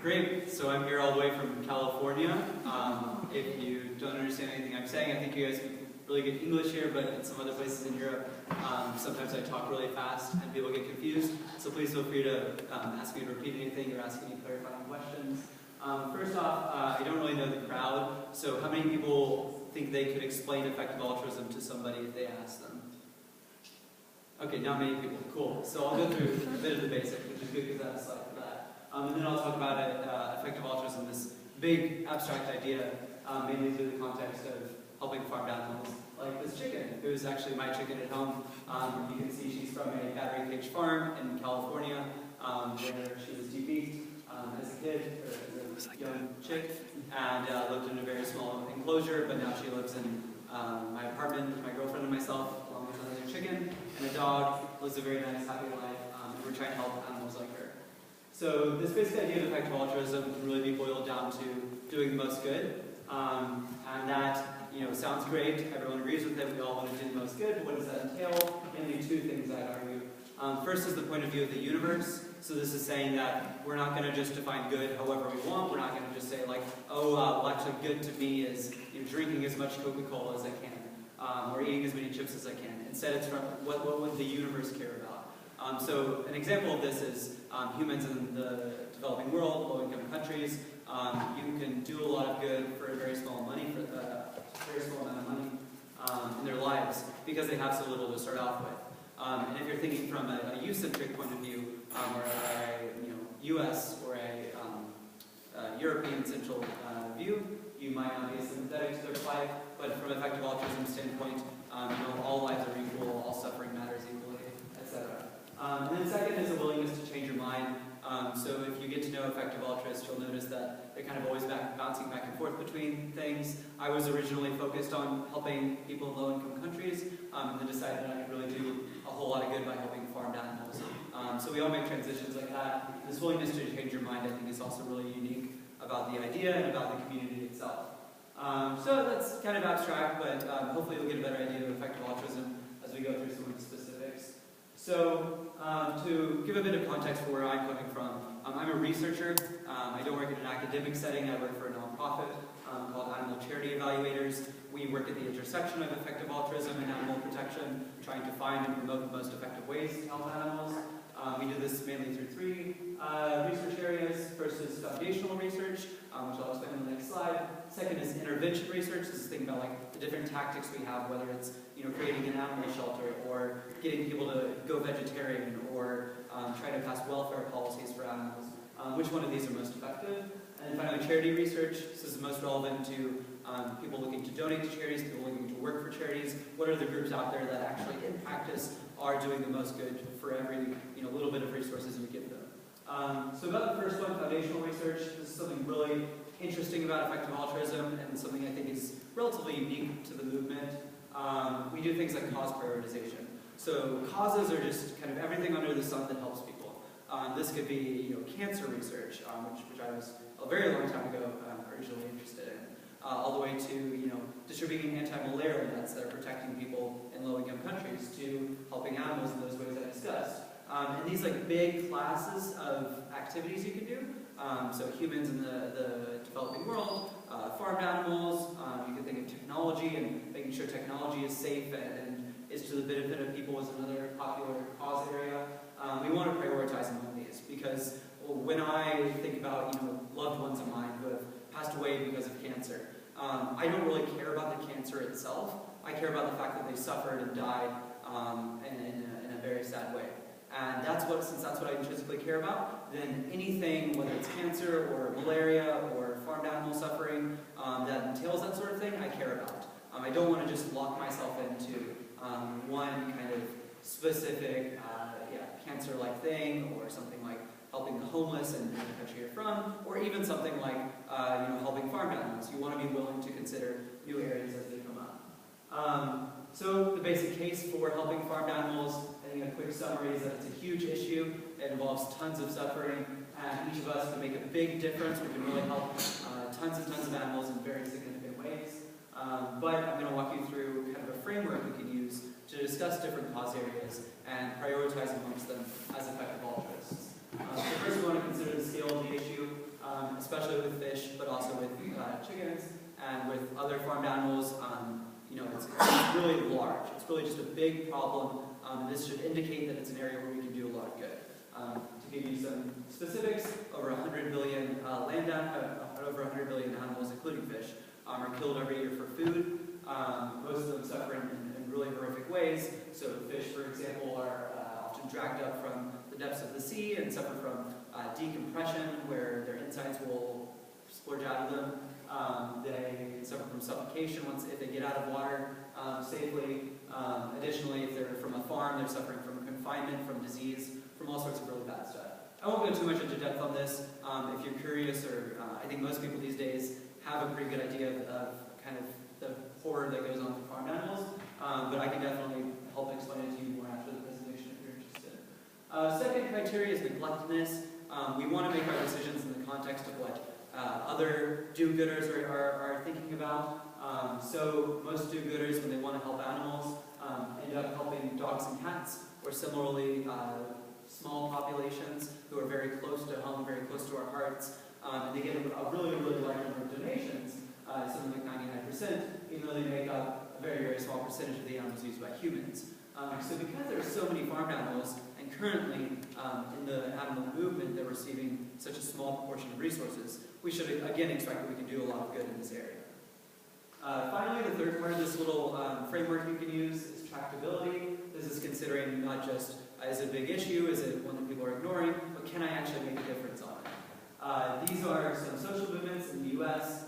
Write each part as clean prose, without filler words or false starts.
Great, so I'm here all the way from California. If you don't understand anything I'm saying, I think you guys speak really good English here, but in some other places in Europe, sometimes I talk really fast and people get confused. So please feel free to ask me to repeat anything or ask any clarifying questions. First off, I don't really know the crowd, so how many people think they could explain effective altruism to somebody if they asked them? Okay, not many people. Cool. So I'll go through a bit of the basics, which is good because I have a slide for that. And then I'll talk about effective altruism, this big abstract idea, mainly through the context of helping farmed animals, like this chicken, who's actually my chicken at home. You can see she's from a battery cage farm in California, where she was debeaked as a kid, or as a young chick, and lived in a very small enclosure, but now she lives in my apartment with my girlfriend and myself, along with another chicken and a dog, lives a very nice, happy life, and we're trying to help animals like her. So this basic idea of effective altruism can really be boiled down to doing the most good, and that sounds great. Everyone agrees with it. We all want to do the most good. But what does that entail? Mainly two things, I'd argue. First is the point of view of the universe. So this is saying that we're not going to just define good however we want. We're not going to just say like, oh, well, actually good to me is drinking as much Coca-Cola as I can, or eating as many chips as I can. Instead, it's from what would the universe care about. So an example of this is humans in the developing world, low-income countries. You can do a lot of good for a very small amount of money in their lives because they have so little to start off with. And if you're thinking from a youth-centric point of view, or a U.S. or a European central view, you might not be sympathetic to their plight, but from an effective altruism standpoint, all lives are equal, all suffering matters equally, etc. And then second is a willingness to change your mind. So if you get to know effective altruists, you'll notice that they're kind of always bouncing back and forth between things. I was originally focused on helping people in low-income countries, and then decided that I could really do a whole lot of good by helping farmed animals. So we all make transitions like that. This willingness to change your mind, I think, is also really unique about the idea and about the community itself. So that's kind of abstract, but hopefully you'll get a better idea of effective altruism as we go through some of the specifics. So to give a bit of context for where I'm coming from, I'm a researcher. I don't work in an academic setting. I work for a nonprofit called Animal Charity Evaluators. We work at the intersection of effective altruism and animal protection, trying to find and promote the most effective ways to help animals. We do this mainly through three research areas. First is foundational research, which I'll explain on the next slide. Second is intervention research. This is thinking about like the different tactics we have, whether it's creating an animal shelter, or getting people to go vegetarian, or trying to pass welfare policies for animals. Which one of these are most effective? And finally, charity research. This is most relevant to people looking to donate to charities, people looking to work for charities. What are the groups out there that actually, in practice, are doing the most good for every little bit of resources you give them? So about the first one, foundational research. This is something really interesting about effective altruism, and something I think is relatively unique to the movement. We do things like cause prioritization. So causes are just kind of everything under the sun that helps people. This could be cancer research, which I was a very long time ago originally interested in, all the way to distributing anti-malaria nets that are protecting people in low-income countries, to helping animals in those ways I discussed. And these like big classes of activities you can do. So humans in the developing world, farmed animals. You can think of technology and making sure technology is safe and is to the benefit of people is another popular cause area. We want to prioritize among these because when I think about loved ones of mine who have passed away because of cancer, I don't really care about the cancer itself. I care about the fact that they suffered and died in a very sad way. And since that's what I intrinsically care about, then anything, whether it's cancer or malaria or farmed animal suffering, that entails that sort of thing, I care about. I don't want to just lock myself into one kind of specific cancer-like thing, or something like helping the homeless in the country you're from, or even something like helping farmed animals. You want to be willing to consider new areas as they come up. So the basic case for helping farmed animals, I think a quick summary is that it's a huge issue. It involves tons of suffering, and each of us can make a big difference. We can really help tons and tons of animals in very significant ways. But I'm going to walk you through kind of a framework we can use to discuss different cause areas and prioritize amongst them as effective altruists. So first we want to consider the scale of the issue. especially with fish, but also with chickens and with other farmed animals. You know, it's really large. It's really just a big problem, and this should indicate that it's an area where we can do a lot of good. To give you some specifics, over 100 billion over 100 billion animals, including fish, are killed every year for food. Most of them suffer in really horrific ways. So fish, for example, are often dragged up from the depths of the sea and suffer from decompression, where their insides will splurge out of them. They suffer from suffocation if they get out of water safely. Additionally, if they're from a farm, they're suffering from confinement, from disease, from all sorts of really bad stuff. I won't go too much into depth on this. If you're curious, or I think most people these days have a pretty good idea of kind of the horror that goes on with farm animals, but I can definitely help explain it to you more after the presentation if you're interested. Second criteria is neglectedness. We want to make our decisions in the context of what other do-gooders are thinking about. So most do-gooders, when they want to help animals, end up helping dogs and cats, or similarly small populations who are very close to home, very close to our hearts, and they get a really, really large number of donations, something like 99%, even though they make up a very, very small percentage of the animals used by humans. So because there are so many farmed animals, and currently in the animal movement they're receiving such a small proportion of resources, we should again expect that we can do a lot of good in this area. Finally, the third part of this little framework you can use is tractability. This is considering not just is it a big issue, is it one that people are ignoring, but can I actually make a difference on it? These are some social movements in the US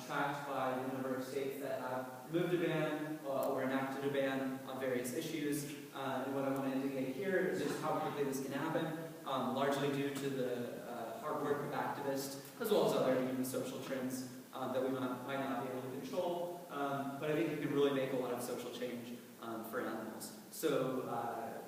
tracked by the number of states that have removed a ban or enacted a ban on various issues. And what I want to indicate here is just how quickly this can happen, largely due to the hard work of activists, as well as other social trends that we might not be able to control. But I think you can really make a lot of social change for animals. So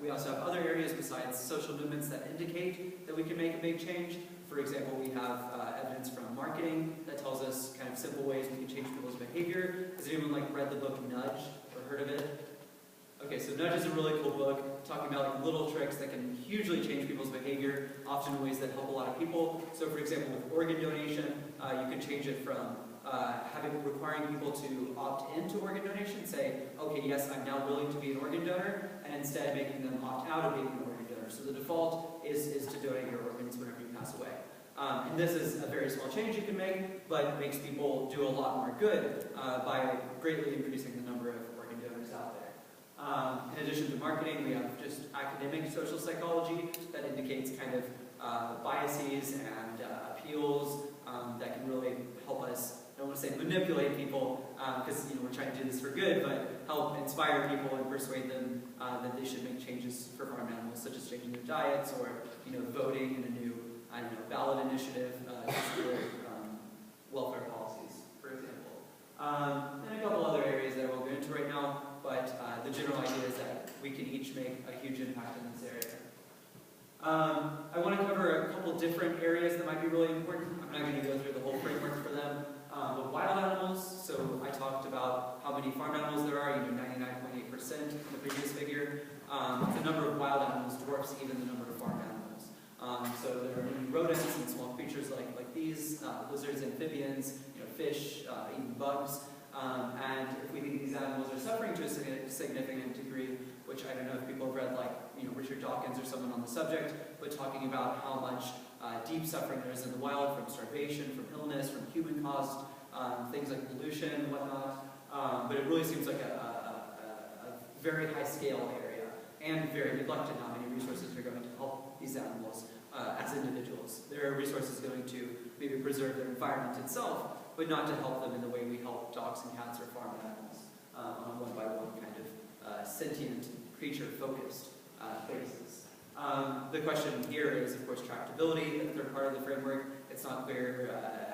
we also have other areas besides social movements that indicate that we can make a big change. For example, we have evidence from marketing that tells us kind of simple ways we can change people's behavior. Has anyone read the book Nudge or heard of it? Okay, so Nudge is a really cool book talking about little tricks that can hugely change people's behavior, often in ways that help a lot of people. So for example, with organ donation, you can change it from requiring people to opt into organ donation, say, okay, yes, I'm now willing to be an organ donor, and instead making them opt out of being an organ donor. So the default is to donate your organs whenever you pass away. And this is a very small change you can make, but it makes people do a lot more good by greatly increasing the number of organ donors out there. In addition to marketing, we have just academic social psychology that indicates kind of biases and appeals that can really help us, I don't want to say manipulate people, because we're trying to do this for good, but help inspire people and persuade them that they should make changes for farm animals, such as changing their diets or voting in a new ballot initiative for welfare policies, for example. And a couple other areas that I won't go into right now, but the general idea is that we can each make a huge impact in this area. I want to cover a couple different areas that might be really important. I'm not going to go through the whole framework for them. But wild animals, so I talked about how many farm animals there are, 99.8% in the previous figure. The number of wild animals dwarfs even the number of farm animals. So there are many rodents and small creatures like these, lizards, amphibians, fish, even bugs. And if we think these animals are suffering to a significant degree, which I don't know if people have read Richard Dawkins or someone on the subject, but talking about how much deep suffering there is in the wild from starvation, from illness, from human-caused things like pollution and whatnot. But it really seems like a very high-scale area and very neglected how many resources are going to help these animals as individuals. There are resources going to maybe preserve their environment itself, but not to help them in the way we help dogs and cats or farm animals on a one-by-one kind of sentient, creature-focused basis. The question here is, of course, tractability, the third part of the framework. It's not clear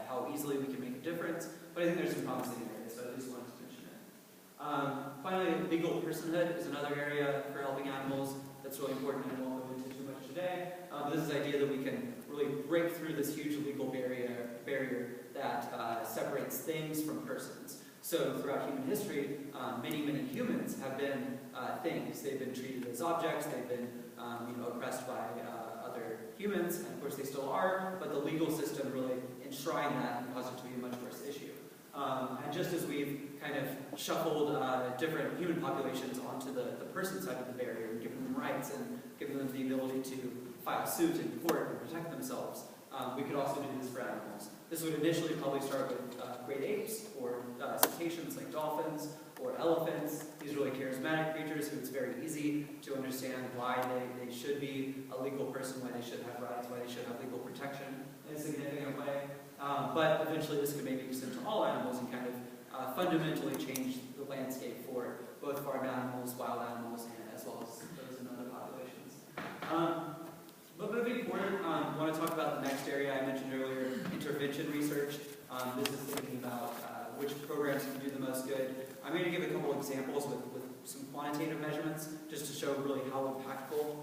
how easily we can make a difference, but I think there's some promising areas, so I at least wanted to mention it. Finally, legal personhood is another area for helping animals that's really important. I won't go into too much today. This is the idea that we can really break through this huge legal barrier that separates things from persons. So throughout human history, many humans have been things. They've been treated as objects. They've been oppressed by other humans, and of course they still are, but the legal system really enshrined that and caused it to be a much worse issue. And just as we've kind of shuffled different human populations onto the person side of the barrier and given them rights and given them the ability to file suit in court and protect themselves, we could also do this for animals. This would initially probably start with great apes or cetaceans like dolphins or elephants. These really charismatic creatures who it's very easy to understand why they should be a legal person, why they should have rights, why they should have legal protection in a significant way. But eventually this could maybe extend to all animals and kind of fundamentally change the landscape for both farm animals, wild animals, and as well as those in other populations. But moving forward, I want to talk about the next area I mentioned earlier, intervention research. This is thinking about which programs can do the most good. I'm going to give a couple examples with some quantitative measurements just to show really how impactful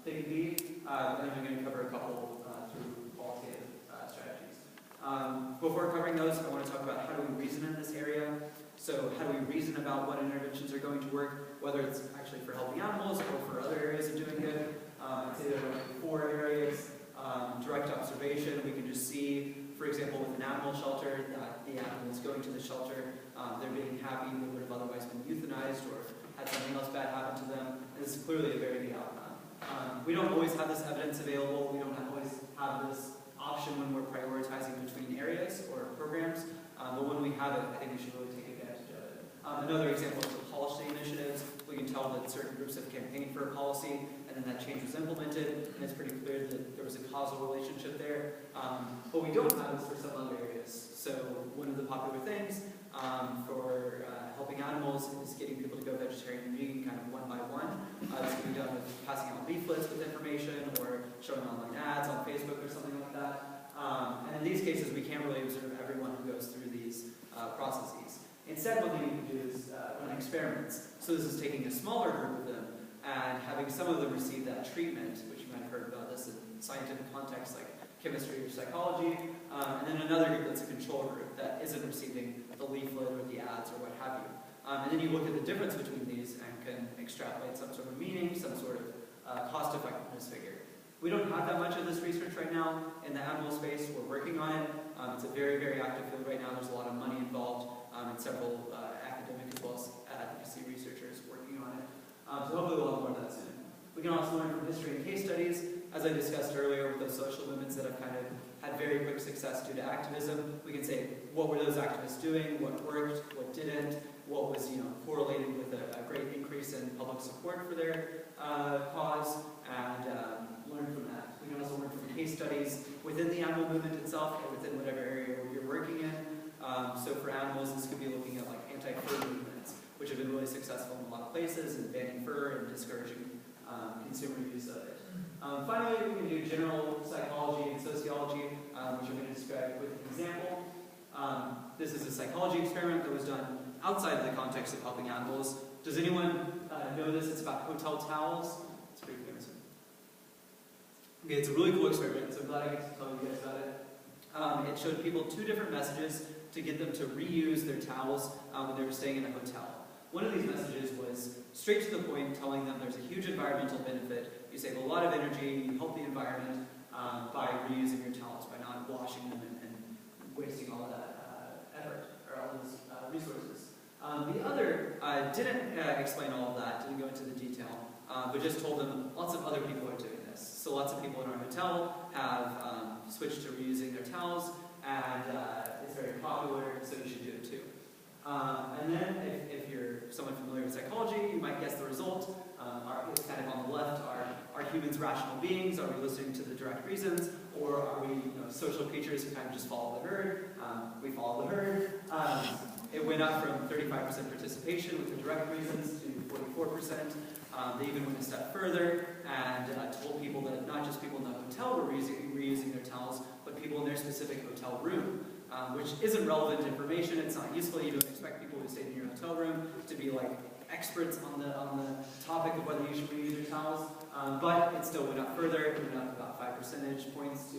they can be. And then I'm going to cover a couple through qualitative strategies. Before covering those, I want to talk about how do we reason in this area. So how do we reason about what interventions are going to work, whether it's actually for helping animals or for other areas of doing good. I'd say there are 4 areas. Direct observation, we can just see, for example, with an animal shelter, that the animal is going to the shelter, they're being happy, they would have otherwise been euthanized or had something else bad happen to them, and this is clearly a very good outcome. We don't always have this evidence available, we don't always have this option when we're prioritizing between areas or programs, but when we have it, I think we should really take advantage of it. Another example is the policy initiatives. We can tell that certain groups have campaigned for a policy, and then that change was implemented, and it's pretty clear that there was a causal relationship there. But we don't have this for some other areas. So one of the popular things for helping animals is getting people to go vegetarian and vegan kind of one by one. This can be done with passing out leaflets with information or showing online ads on Facebook or something like that. And in these cases, we can't really observe everyone who goes through these processes. Instead, what we can do is run experiments. So this is taking a smaller group of them and having some of them receive that treatment, which you might have heard about this in scientific contexts like chemistry or psychology, and then another group that's a control group that isn't receiving the leaflet or the ads or what have you. And then you look at the difference between these and can extrapolate some sort of meaning, some sort of cost-effectiveness figure. We don't have that much of this research right now in the animal space. We're working on it. It's a very, very active field right now. There's a lot of money involved and several academic as well as advocacy researchers working on it. So hopefully we'll have more of that soon. We can also learn from history and case studies. As I discussed earlier with those social movements that have kind of had very quick success due to activism, we can say, what were those activists doing, what worked, what didn't, what was correlated with a great increase in public support for their cause, and learn from that. We can also learn from case studies within the animal movement itself or within whatever area you're working in. So for animals, this could be looking at like anti-fur movements, which have been really successful in a lot of places in banning fur and discouraging consumer use of it. Finally, we can do general psychology and sociology, which I'm going to describe with an example. This is a psychology experiment that was done outside of the context of helping animals. Does anyone know this? It's about hotel towels. It's pretty famous. Okay, it's a really cool experiment, so I'm glad I get to tell you guys about it. It showed people 2 different messages to get them to reuse their towels when they were staying in a hotel. One of these messages was straight to the point, telling them there's a huge environmental benefit. You save a lot of energy, you help the environment by reusing your towels, by not washing them and wasting all of that effort or all those resources. The other didn't explain all of that, didn't go into the detail, but just told them lots of other people are doing this. So lots of people in our hotel have switched to reusing their towels, and it's very popular, so you should do it too. And then, if you're someone familiar with psychology, you might guess the result. It's kind of on the left, are humans rational beings? Are we listening to the direct reasons? Or are we social creatures who kind of just follow the herd? We follow the herd. It went up from 35% participation with the direct reasons to 44%. They even went a step further and told people that not just people in the hotel were reusing their towels, but people in their specific hotel room, which isn't relevant information. It's not useful. You don't expect people who stayed in your hotel room to be like experts on the topic of whether you should reuse your towels, but it still went up further. It went up about 5 percentage points to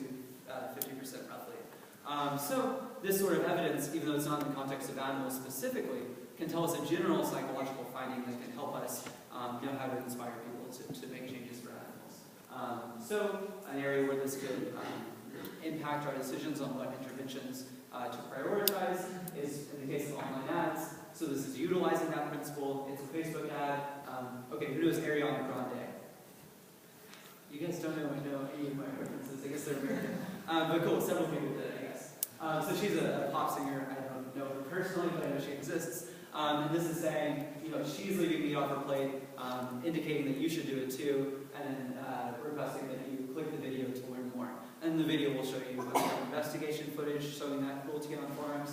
50% roughly. So this sort of evidence, even though it's not in the context of animals specifically, can tell us a general psychological finding that can help us know how to inspire people to make changes for animals. So an area where this could impact our decisions on what interventions to prioritize is in the case of online ads. So this is utilizing that principle. It's a Facebook ad. Okay, who knows Ariana Grande? You guys don't know any of my references. I guess they're American. But cool, several people did, I guess. So she's a pop singer. I don't know her personally, but I know she exists. And this is saying, she's leaving meat off her plate, indicating that you should do it too, and then requesting that you click the video to learn more. And the video will show you investigation footage showing that cruelty on forums,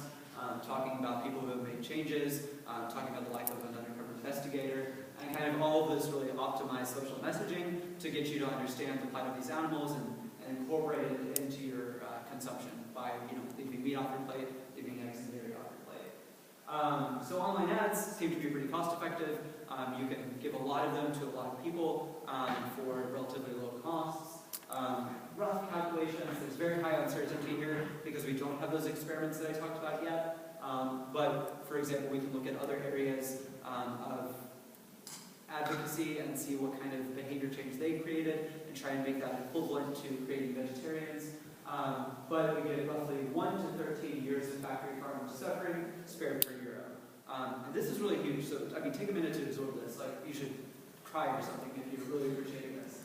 talking about people who have made changes, talking about the life of an undercover investigator, and kind of all of this really optimized social messaging to get you to understand the plight of these animals and incorporate it into your consumption by leaving meat off your plate, leaving eggs and dairy off your plate. So online ads seem to be pretty cost effective. You can give a lot of them to a lot of people for relatively low costs. Rough calculations, there's very high uncertainty here because we don't have those experiments that I talked about yet. But for example, we can look at other areas of advocacy and see what kind of behavior change they created and try and make that equivalent to creating vegetarians. But we get roughly 1 to 13 years of factory farmer suffering spared per euro. And this is really huge, so take a minute to absorb this. You should cry or something if you're really appreciating this.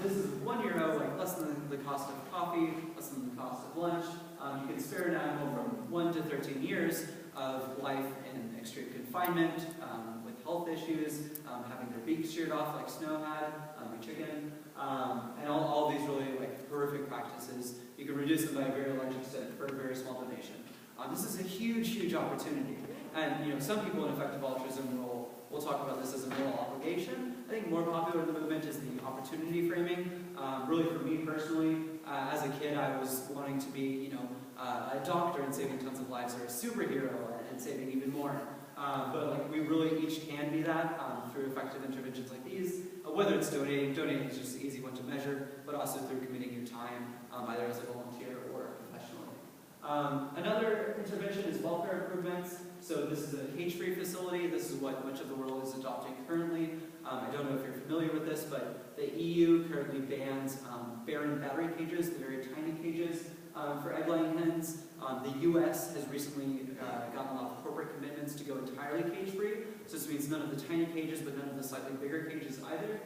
This is €1, less than the cost of coffee, less than the cost of lunch. You can spare an animal from 1 to 13 years of life in extreme confinement, with health issues, having their beaks sheared off like Snow had, a chicken, and all these really horrific practices. You can reduce them by a very large extent for a very small donation. This is a huge, huge opportunity. And some people in effective altruism will talk about this as a moral obligation. I think more popular in the movement is the opportunity framing. Really for me personally, as a kid I was wanting to be a doctor and saving tons of lives, or a superhero and saving even more. But we really each can be that through effective interventions like these. Whether it's donating is just an easy one to measure, but also through committing your time, either as a volunteer or professionally. Another intervention is welfare improvements. So this is a cage-free facility. This is what much of the world is adopting currently. I don't know if you're familiar with this, but the EU currently bans barren battery cages, the very tiny cages, for egg-laying hens. The US has recently gotten a lot of corporate commitments to go entirely cage-free. So this means none of the tiny cages, but none of the slightly bigger cages either.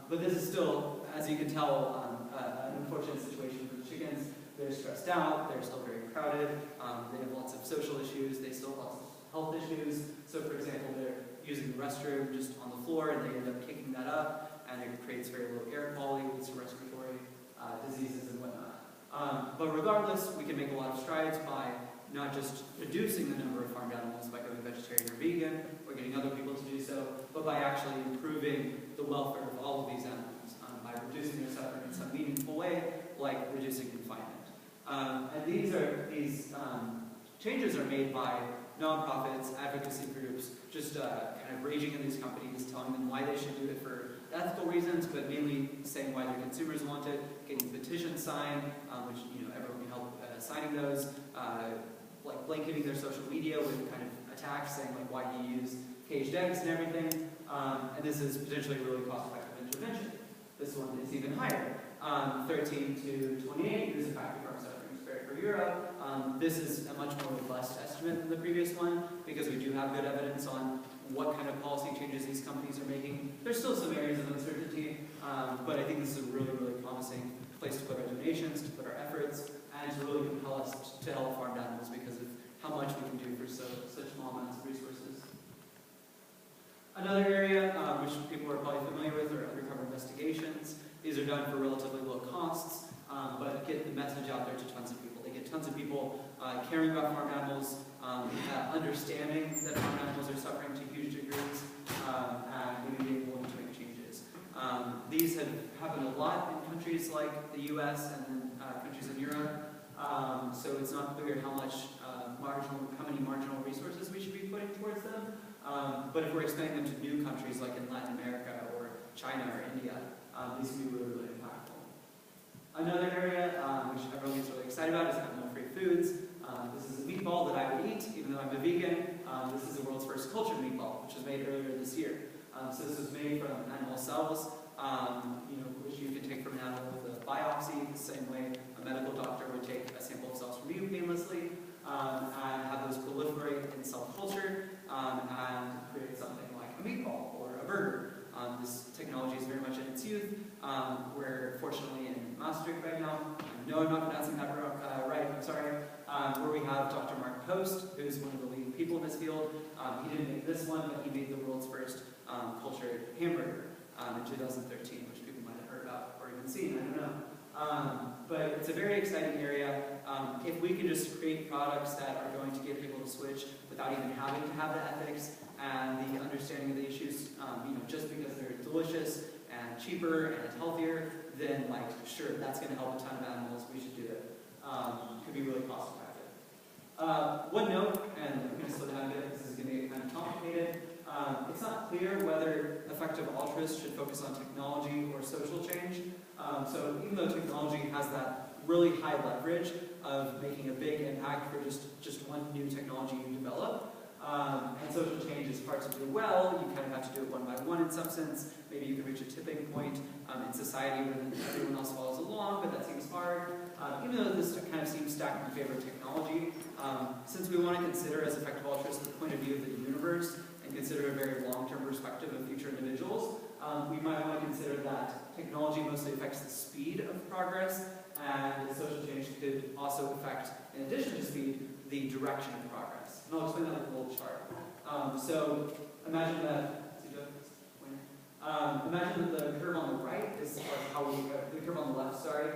But this is still, as you can tell, an unfortunate situation for the chickens. They're stressed out, they're still very crowded, they have lots of social issues, they still have lots of health issues. So for example, they're using the restroom just on the floor and they end up kicking that up, and it creates very low air quality, leads to respiratory diseases and whatnot. But regardless, we can make a lot of strides by not just reducing the number of farmed animals by going vegetarian or vegan, or getting other people to do so, but by actually improving the welfare of all of these animals by reducing their suffering in some meaningful way, like reducing confinement. And these changes are made by nonprofits, advocacy groups, just kind of raging in these companies, telling them why they should do it for ethical reasons, but mainly saying why their consumers want it, getting petitions signed, which everyone can help signing those, blanketing their social media with kind of attacks saying why do you use caged eggs and everything, and this is potentially a really cost-effective intervention. This one is even higher. 13 to 28 years of factory farm suffering spared per euro. This is a much more robust estimate than the previous one because we do have good evidence on what kind of policy changes these companies are making. There's still some areas of uncertainty, but I think this is a really, really promising place to put our donations, to put our efforts, and to really compel us to help farmed animals because of how much we can do for such small amounts of resources. Another area, which people are probably familiar with, are undercover investigations. These are done for relatively low costs, but get the message out there to tons of people. They get tons of people caring about farm animals, understanding that farm animals are suffering to huge degrees, and maybe being willing to make changes. These have happened a lot in countries like the US and then countries in Europe, so it's not clear how many marginal resources we should be putting towards them. But if we're expanding them to new countries like in Latin America or China or India, these can be really, really impactful. Another area which everyone gets really excited about is animal-free foods. This is a meatball that I would eat, even though I'm a vegan. This is the world's first cultured meatball, which was made earlier this year. So this was made from animal cells, which the same way a medical doctor would take a sample of cells from you painlessly and have those proliferate in cell culture and create something like a meatball or a burger. This technology is very much in its youth. We're fortunately in Maastricht right now. I know I'm not pronouncing that right, I'm sorry. Where we have Dr. Mark Post, who's one of the leading people in this field. He didn't make this one, but he made the world's first cultured hamburger in 2013, which people might have heard about or even seen, I don't know. But it's a very exciting area. If we can just create products that are going to get people to switch without even having to have the ethics and the understanding of the issues, just because they're delicious and cheaper and healthier, then like, sure, that's going to help a ton of animals, we should do it. Could be really cost effective. One note, and I'm going to slow down a bit because this is going to get kind of complicated. It's not clear whether effective altruists should focus on technology or social change. So even though technology has that really high leverage of making a big impact for just one new technology you develop, and social change is hard to do well, you kind of have to do it one by one in some sense. Maybe you can reach a tipping point in society where everyone else follows along, but that seems hard. Even though this kind of seems stacked in favor of technology, since we want to consider as effective altruists the point of view of the universe and consider a very long-term perspective of future individuals, we might want to consider that technology mostly affects the speed of progress, and social change could also affect, in addition to speed, the direction of progress. And I'll explain that with a little chart. So imagine that. Imagine that the curve on the right is the curve on the left, sorry.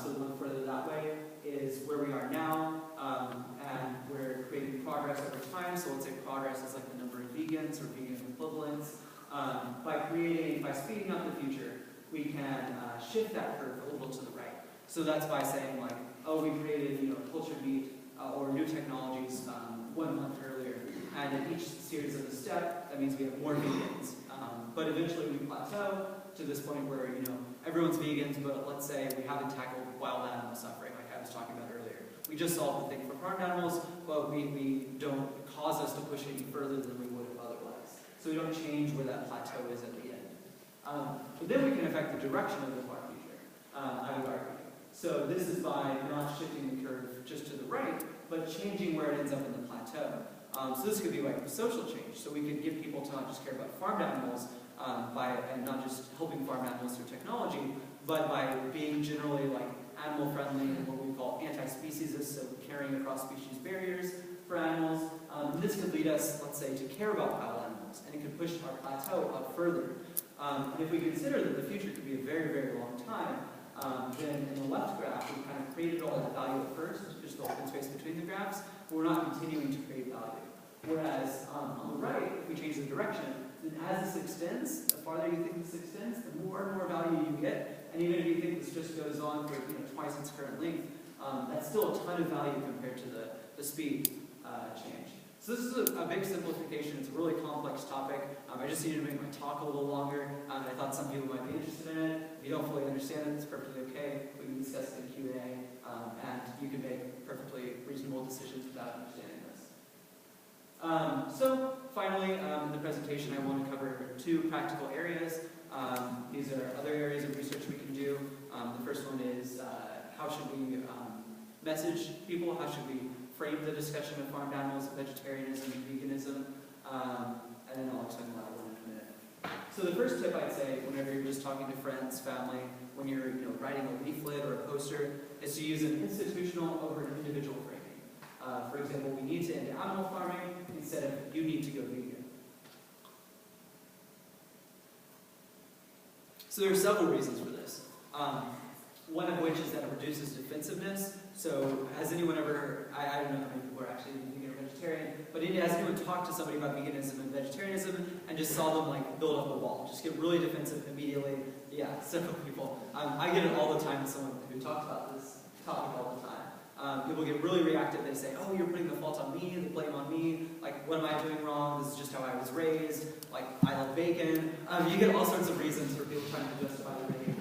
So the one further that way is where we are now, and we're creating progress over time. So let's say progress is like the number of vegans or vegan equivalents. By speeding up the future, we can shift that curve a little to the right. So that's by saying like, oh, we created cultured meat or new technologies 1 month earlier, and in each series of the step, that means we have more vegans. But eventually we plateau to this point where everyone's vegans, but let's say we haven't tackled wild animal suffering like I was talking about earlier. We just solved the thing for farmed animals, but we don't cause us to push it any further than we would have otherwise. So we don't change where that plateau is at the end. But then we can affect the direction of the far future, I would argue. So this is by not shifting the curve just to the right, but changing where it ends up in the plateau. So this could be like social change. So we could get people to not just care about farmed animals, and not just helping farm animals through technology, but by being generally like animal friendly and what we call anti-speciesist, so caring across species barriers for animals. And this could lead us, let's say, to care about wild animals, and it could push our plateau up further. And if we consider that the future could be a very, very long time, then in the left graph, we kind of created all that value at first, just the open space between the graphs, but we're not continuing to create value. Whereas on the right, if we change the direction, then as this extends, the farther you think this extends, the more and more value you get. And even if you think this just goes on for twice its current length, that's still a ton of value compared to the speed change. So this is a big simplification. It's a really complex topic. I just needed to make my talk a little longer. I thought some people might be interested in it. If you don't fully understand it, it's perfectly okay. We can discuss it in Q&A, and you can make perfectly reasonable decisions without understanding this. So finally, in the presentation, I want to cover 2 practical areas. These are other areas of research we can do. The first one is how should we message people? How should we frame the discussion of farmed animals, vegetarianism, and veganism? And then I'll explain the latter one in a minute. So the first tip I'd say, whenever you're just talking to friends, family, when you're writing a leaflet or a poster, is to use an institutional over an individual framing. For example, we need to end animal farming instead of you need to go vegan. So there are several reasons for this. One of which is that it reduces defensiveness. So has anyone ever, I don't know how many people are actually vegan or vegetarian, but has anyone talked to somebody about veganism and vegetarianism and just saw them like build up a wall, just get really defensive immediately? Yeah, several people. I get it all the time with someone who talks about this topic all the time. People get really reactive. They say, oh, you're putting the fault on me, the blame on me. Like, what am I doing wrong? This is just how I was raised. Like, I love bacon. You get all sorts of reasons for people trying to justify their behavior.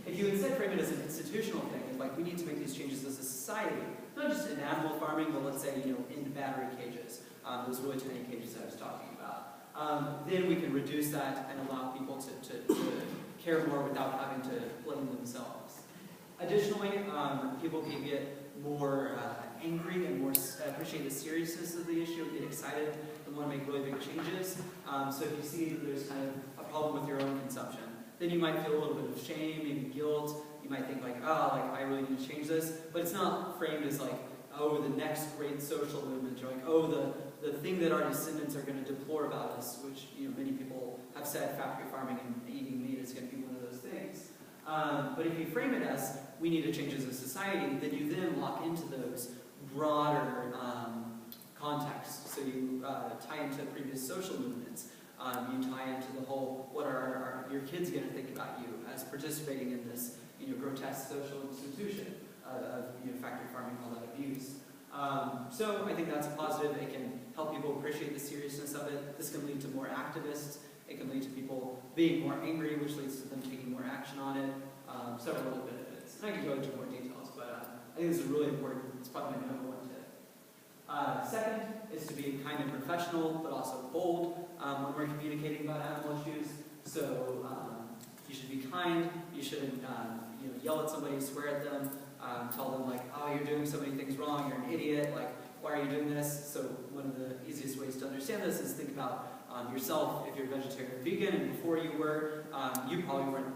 If you instead frame it as an institutional thing, like we need to make these changes as a society, not just in animal farming, but let's say, in battery cages, those really tiny cages that I was talking about. Then we can reduce that and allow people to care more without having to blame themselves. Additionally, people can get more angry and more appreciate the seriousness of the issue, get excited and want to make really big changes. So if you see that there's kind of a problem with your own consumption, then you might feel a little bit of shame, maybe guilt. You might think like, oh, like I really need to change this. But it's not framed as like, oh, the next great social movement, or like, oh, the thing that our descendants are going to deplore about us, which many people have said factory farming and eating meat is going to be one of those things. But if you frame it as we need to change as a society, then you then lock into those broader contexts. So you tie into previous social movements. You tie into the whole, what are your kids going to think about you as participating in this grotesque social institution of factory farming, all that abuse. So I think that's positive. It can help people appreciate the seriousness of it. This can lead to more activists. It can lead to people being more angry, which leads to them taking more action on it. Several other benefits. And I can go into more details, but I think this is really important. It's probably my number one tip. Second is to be kind and professional, but also bold when we're communicating about animal issues. So you should be kind. You shouldn't yell at somebody, swear at them, tell them like, oh, you're doing so many things wrong, you're an idiot, like, why are you doing this? So one of the easiest ways to understand this is think about yourself. If you're vegetarian or vegan, and before you were, you probably weren't,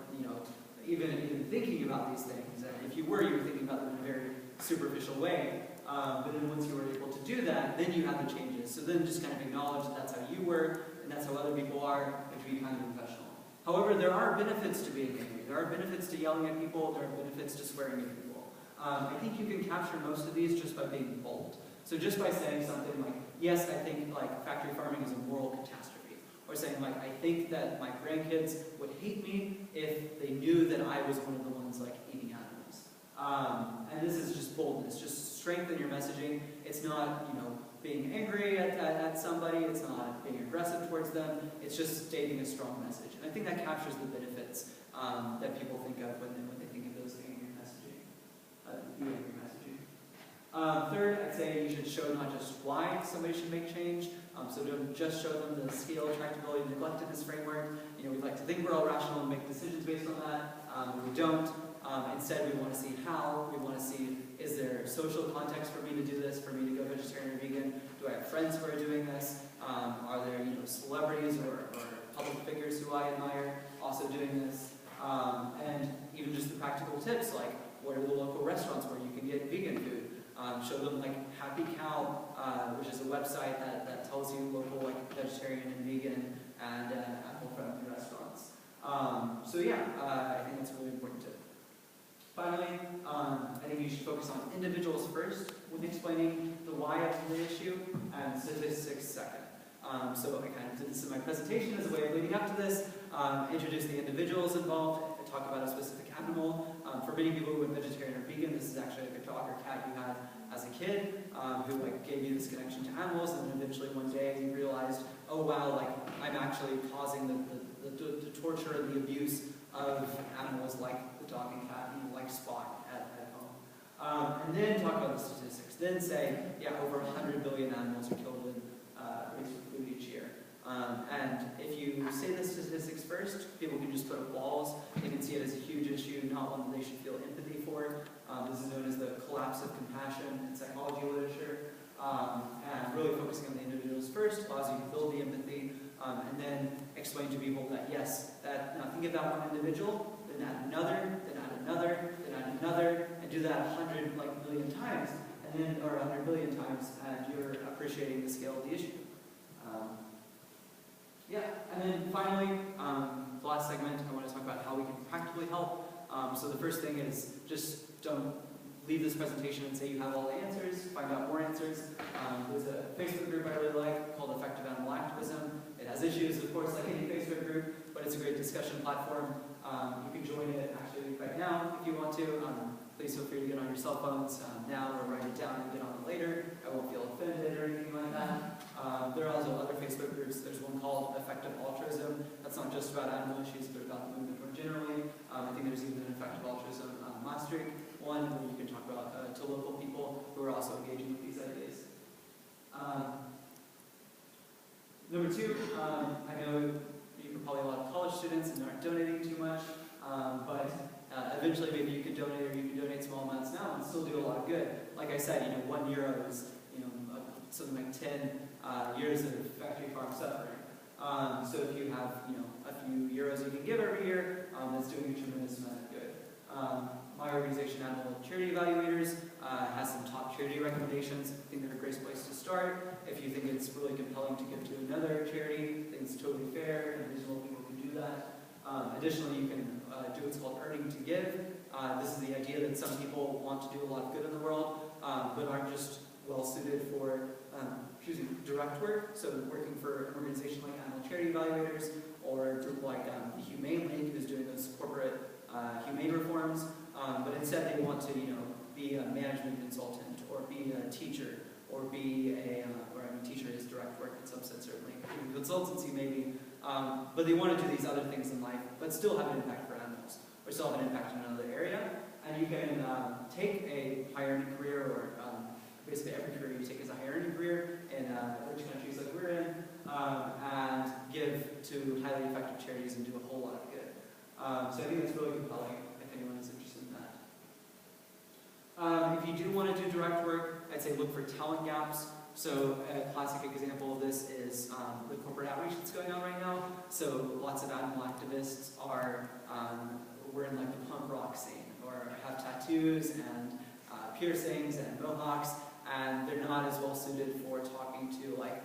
even thinking about these things. And if you were thinking about them in a very superficial way. But then once you were able to do that, then you have the changes. So then just kind of acknowledge that that's how you were, and that's how other people are, and to be kind of professional. However, there are benefits to being angry. There are benefits to yelling at people. There are benefits to swearing at people. I think you can capture most of these just by being bold. So just by saying something like, yes, I think like factory farming is a moral catastrophe. Or saying like, I think that my grandkids would hate me if they knew that I was one of the ones like eating animals. And this is just boldness. Just strengthen your messaging. It's not, being angry at somebody. It's not being aggressive towards them. It's just stating a strong message. And I think that captures the benefits that people think of when they think of those angry messaging. Third, I'd say you should show not just why somebody should make change. So don't just show them the scale, tractability, and neglectedness framework. We'd like to think we're all rational and make decisions based on that. We don't. Instead, we want to see how. We want to see, is there social context for me to do this, for me to go vegetarian or vegan? Do I have friends who are doing this? Are there celebrities or public figures who I admire also doing this? And even just the practical tips, like what are the local restaurants where you can get vegan food? Show them like Happy Cow, which is a website that tells you local like vegetarian and vegan and animal-friendly restaurants. So yeah, I think that's a really important tip. Finally, I think you should focus on individuals first when explaining the why of the issue, and statistics second. So I kind of did this in my presentation as a way of leading up to this, introduce the individuals involved, and talk about a specific animal. For many people who are vegetarian or vegan, this is actually like a dog or cat you had as a kid, who like gave you this connection to animals, and then eventually one day you realized, oh wow, like I'm actually causing the torture and the abuse of animals like the dog and cat, like Spot at home. And then talk about the statistics. Then say, yeah, over 100 billion animals are killed in raised for food each year. And if you say the statistics first, people can just put up walls. They can see it as a huge issue, not one that they should feel empathy for. This is known as the collapse of compassion in psychology literature. And really focusing on the individuals first allows you to build the empathy, and then explain to people that yes, now think of that one individual, then add another, then add another, then add another, and do that 100 million times, and then, or 100 billion times, and you're appreciating the scale of the issue. Yeah, and then finally, the last segment, I want to talk about how we can practically help. So the first thing is just don't leave this presentation and say you have all the answers, find out more answers. There's a Facebook group I really like called Effective Animal Activism. It has issues, of course, like any Facebook group, but it's a great discussion platform. You can join it actually right now if you want to. Please feel free to get on your cell phones now or write it down and get on it later. I won't feel offended or anything like that. There are also other Facebook groups. There's one called Effective Altruism. That's not just about animal issues, but about the movement more generally. I think there's even an Effective Altruism Maastricht one where you can talk about to local people who are also engaging with these ideas. Number two, I know you're probably a lot of college students and aren't donating too much, but eventually maybe you could donate, or you can I said, €1 is something like 10 years of factory farm suffering. So if you have a few euros you can give every year, that's doing a tremendous amount of good. My organization, Animal Charity Evaluators, has some top charity recommendations. I think they're a great place to start. If you think it's really compelling to give to another charity, I think it's totally fair and reasonable people can do that. Additionally, you can do what's called earning to give. This is the idea that some people want to do a lot of good in the world, but aren't just well suited for direct work. So working for an organization like Animal Charity Evaluators, or a group like the Humane League, who's doing those corporate humane reforms, but instead they want to be a management consultant, or be a teacher, or be teacher is direct work in some sense, certainly. Even consultancy maybe, but they want to do these other things in life, but still have an impact for animals, or still have an impact in another area. And you can take a higher earning career, or basically every career you take is a higher earning career in rich countries like we're in, and give to highly effective charities and do a whole lot of good. So I think that's really compelling if anyone is interested in that. If you do want to do direct work, I'd say look for talent gaps. So a classic example of this is the corporate outreach that's going on right now. So lots of animal activists we're in like the punk rock scene, or have tattoos and piercings and mohawks, and they're not as well suited for talking to like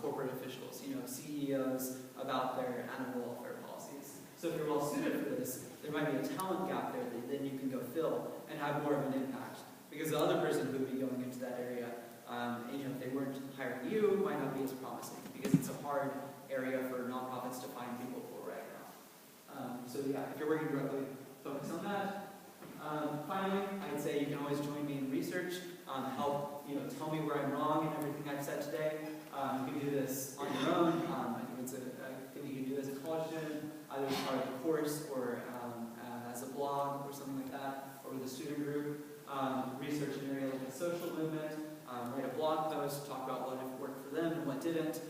corporate officials, CEOs, about their animal welfare policies. So if you're well suited for this, there might be a talent gap there that then you can go fill and have more of an impact. Because the other person who would be going into that area, if they weren't hiring you, might not be as promising, because it's a hard area for nonprofits to find people for right now. So yeah, if you're working directly, focus on that. Finally, I'd say you can always join me in research, help tell me where I'm wrong in everything I've said today. You can do this on your own. I think it's a thing you can do as a college student, either as part of the course, or as a blog, or something like that, or with a student group. Research an area like the social movement, write a blog post, talk about what worked for them and what didn't.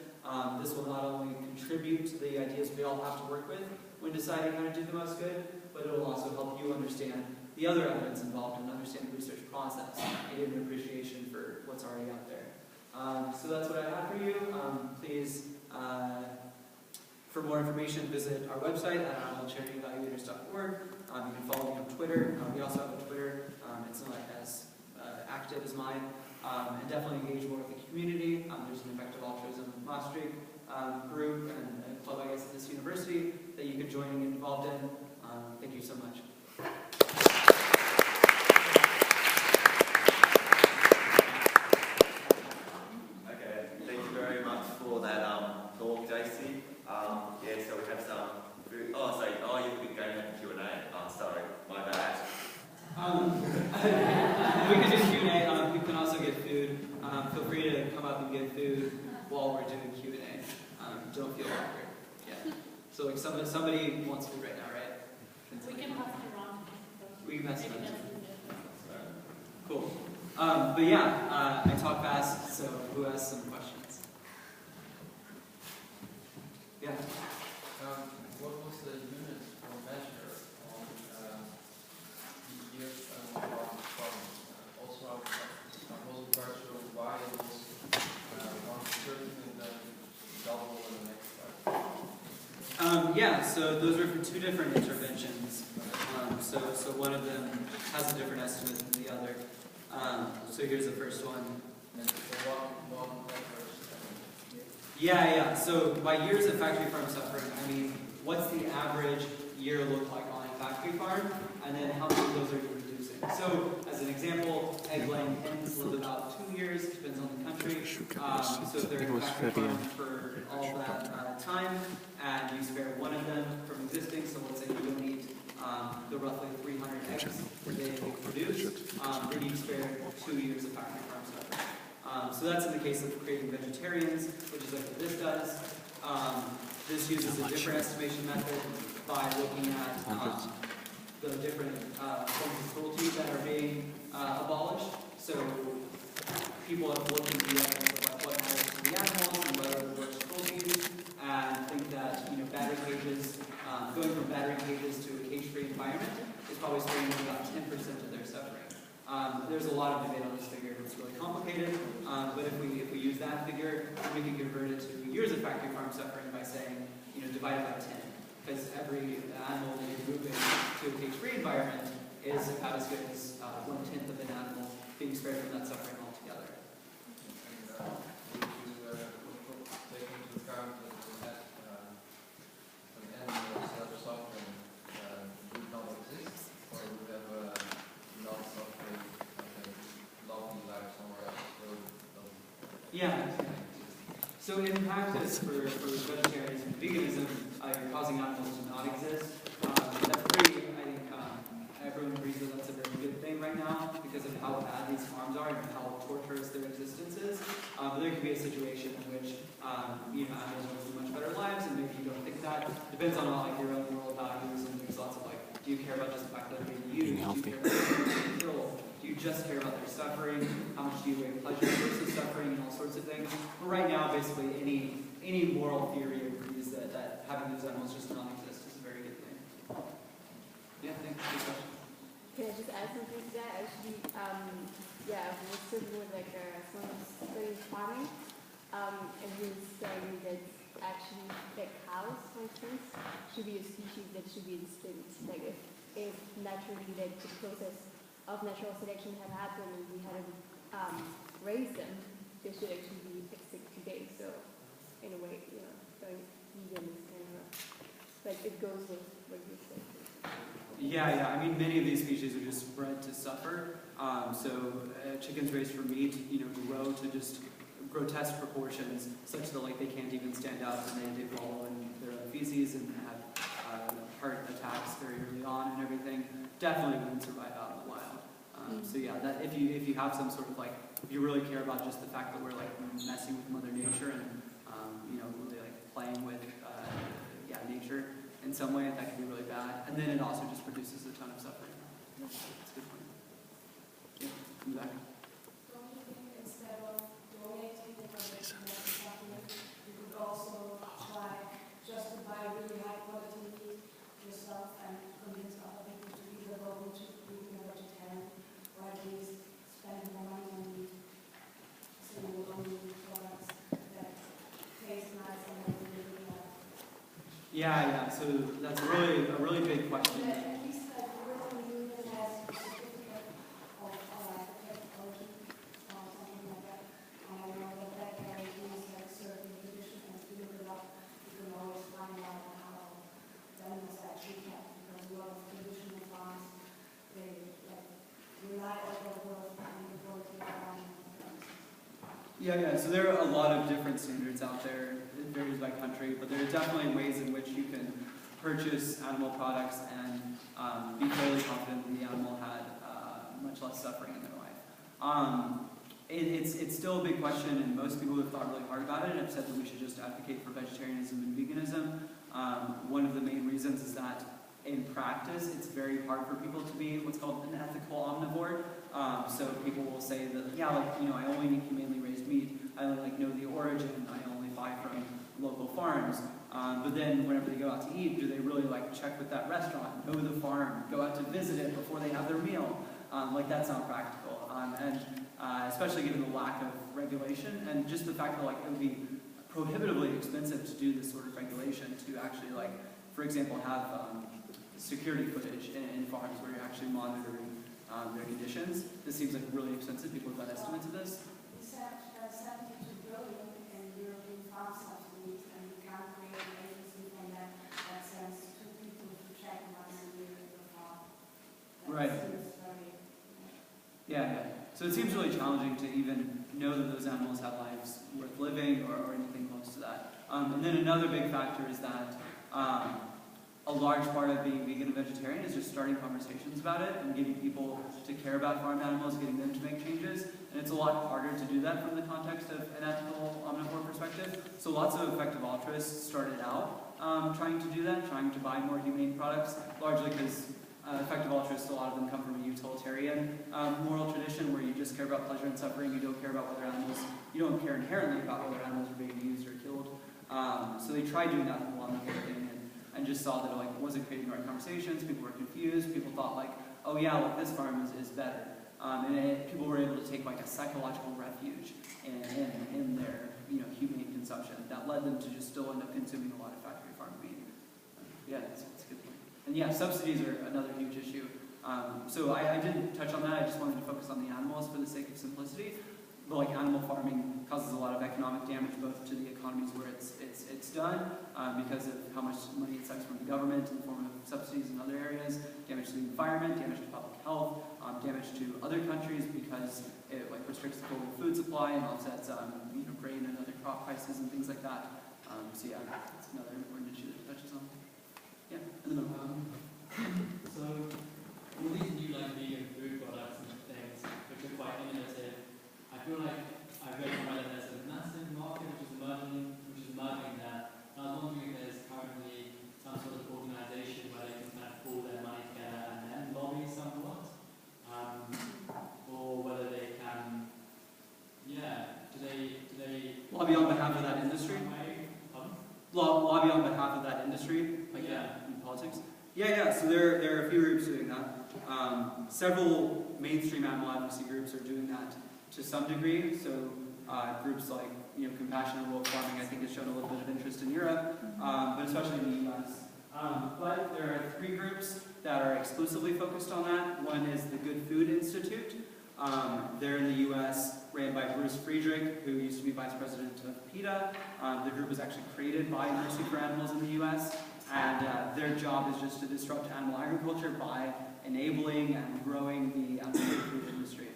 This will not only contribute to the ideas we all have to work with when deciding how to do the most good, but it will also help you understand the other evidence involved and understand the research process and get an appreciation for what's already out there. So that's what I have for you. Please, for more information, visit our website at animalcharityevaluators.org. You can follow me on Twitter. We also have a Twitter. It's not as active as mine. And definitely engage more with the community. There's an effective Altruism Maastricht group and a club, I guess, at this university that you can join and get involved in. Thank you so much. Okay, thank you very much for that talk, Jacy. So we have some food. You've been going to Q&A. Sorry, my bad. We can do Q&A. You can also get food. Feel free to come up and get food while we're doing Q&A. Don't feel awkward. Yeah. So like somebody wants food right now, right? We can pass it around. We can pass it around. Cool. But yeah, I talk fast, so who has some questions? Yeah. What was the unit or measure on each year's performance? Also, I wasn't quite sure why it was 130 and then double in the next slide. Yeah, so those are for two different interventions. So one of them has a different estimate than the other. So here's the first one. And so one Yeah. So by years of factory farm suffering, I mean, what's the average year look like on a factory farm? And then how many of those are you reducing? So as an example, egg-laying hens live about 2 years, depends on the country. So if they're in a factory farm for all that time, and you spare one of them from existing, so let's say you don't need the roughly 300 eggs that they produce, then you spare 2 years of factory farm suffering. So that's in the case of creating vegetarians, which is what this does. This uses a different estimation method by looking at the different forms of cruelty that are being abolished. So people have looked into the evidence of what matters to the animals and whether it works cruelties, and think that battery cages, going from battery cages to a cage-free environment is probably sparing about 10% of their suffering. there's a lot of debate on this figure. It's really complicated, but if we use that figure, we can convert it to years of factory farm suffering by saying, divide it by 10. Because every animal that you're moving to a cage-free environment is about as good as 1/10 of an animal being spared from that suffering altogether. Would you take into account that an animal suffering would not exist, or would have a non-suffering, lovely life somewhere else? Yeah. So in practice, for vegetarianism and veganism, you're causing animals to not exist. That's pretty, I think, everyone agrees that that's a very good thing right now because of how bad these farms are and how torturous their existence is. But there could be a situation in which animals will lead much better lives, and maybe you don't think that. Depends on your own moral values, and there's lots of do you care about just the fact that they're being used? Do you care about their control? Do you just care about their suffering? How much do you weigh pleasure versus suffering, and all sorts of things? But right now, basically, any moral theory agrees that having those animals just not exist is a very good thing. Yeah, thanks for the question. Can I just add something to that? Actually, I was sitting with someone studying farming, and he was saying that actually cows, for instance, should be a species that should be extinct. If naturally the process of natural selection had happened and we had to raise them, they should actually be extinct today. So in a way, going vegan is kind of it goes with what you said. Yeah. I mean, many of these species are just bred to suffer. Chickens raised for meat, grow to just grotesque proportions, such that they can't even stand up and they wallow in their own feces and have heart attacks very early on and everything. Definitely wouldn't survive out in the wild. That if you have some sort of if you really care about just the fact that we're messing with Mother Nature and really playing with nature in some way, that can be really bad. And then it also just produces a ton of suffering. That's a good point. Yeah, in the back. Don't you think instead of donating the supplement, you could also try just to buy really high quality meat yourself and convince other people to either go to vegan or vegetarian, or at least spend more money on meat, single-only products that taste nice and that you really like? Yeah. So that's a really big question. At least the European Union has a certificate of technology or something like that. And I know that guarantees certain conditions, and if you look it up, you can always find out how animals are actually kept, because a lot of traditional farms, they rely on the growth and the quality of animals. Yeah. So there are a lot of different standards out there. It varies by country, but there are definitely ways in which you can purchase animal products and be fairly confident that the animal had much less suffering in their life. It's still a big question, and most people who have thought really hard about it have said that we should just advocate for vegetarianism and veganism. One of the main reasons is that in practice, it's very hard for people to be what's called an ethical omnivore. So people will say that, I only eat humanely raised meat. I only know the origin. I only buy from local farms. But then whenever they go out to eat, do they really check with that restaurant, know the farm, go out to visit it before they have their meal? That's not practical. And especially given the lack of regulation and just the fact that it would be prohibitively expensive to do this sort of regulation, to actually for example, have security footage in farms where you're actually monitoring their conditions. This seems really expensive. People have done estimates of this. We said 72 billion in European farm subsidies, and we can't create an agency from that sends two people to check once a year in the farm. Right. Seems very, Yeah. So it seems really challenging to even know that those animals have lives worth living or anything close to that. And then another big factor is that a large part of being vegan and vegetarian is just starting conversations about it and getting people to care about farm animals, getting them to make changes. And it's a lot harder to do that from the context of an ethical omnivore perspective. So lots of effective altruists started out trying to do that, trying to buy more humane products, largely because effective altruists, a lot of them come from a utilitarian moral tradition where you just care about pleasure and suffering. You don't care about whether animals, you don't care inherently about whether animals are being used or killed. So they tried doing that in the omnivore thing and just saw that it wasn't creating the right conversations. People were confused. People thought oh yeah, this farm is better. People were able to take like a psychological refuge in their humane consumption that led them to just still end up consuming a lot of factory farm meat. Yeah, that's a good point. And yeah, subsidies are another huge issue. So I didn't touch on that. I just wanted to focus on the animals for the sake of simplicity. But like animal farming causes a lot of economic damage both to the economies where it's done because of how much money it sucks from the government in the form of subsidies in other areas, damage to the environment, damage to public health, damage to other countries because it like restricts the global food supply and offsets grain and other crop prices and things like that. So yeah, that's another important issue that it touches on. Yeah, in the middle. So all these new like vegan food products and things which are quite innovative, I feel like I've read somewhere that there's a massive market which is emerging there. And I was wondering if there's currently some sort of organisation where they can kind of pull their money together and then lobby somewhat, or whether they can, do they lobby on behalf of that industry? Lobby on behalf of that industry, like in politics. Yeah. So there are a few groups doing that. Several mainstream animal advocacy groups are doing that to some degree. So groups like Compassion and Wolf Farming, I think, has shown a little bit of interest in Europe, but especially in the U.S. But there are 3 groups that are exclusively focused on that. One is the Good Food Institute. They're in the U.S., ran by Bruce Friedrich, who used to be vice president of PETA. The group was actually created by Mercy for Animals in the U.S., and their job is just to disrupt animal agriculture by enabling and growing the animal food industry.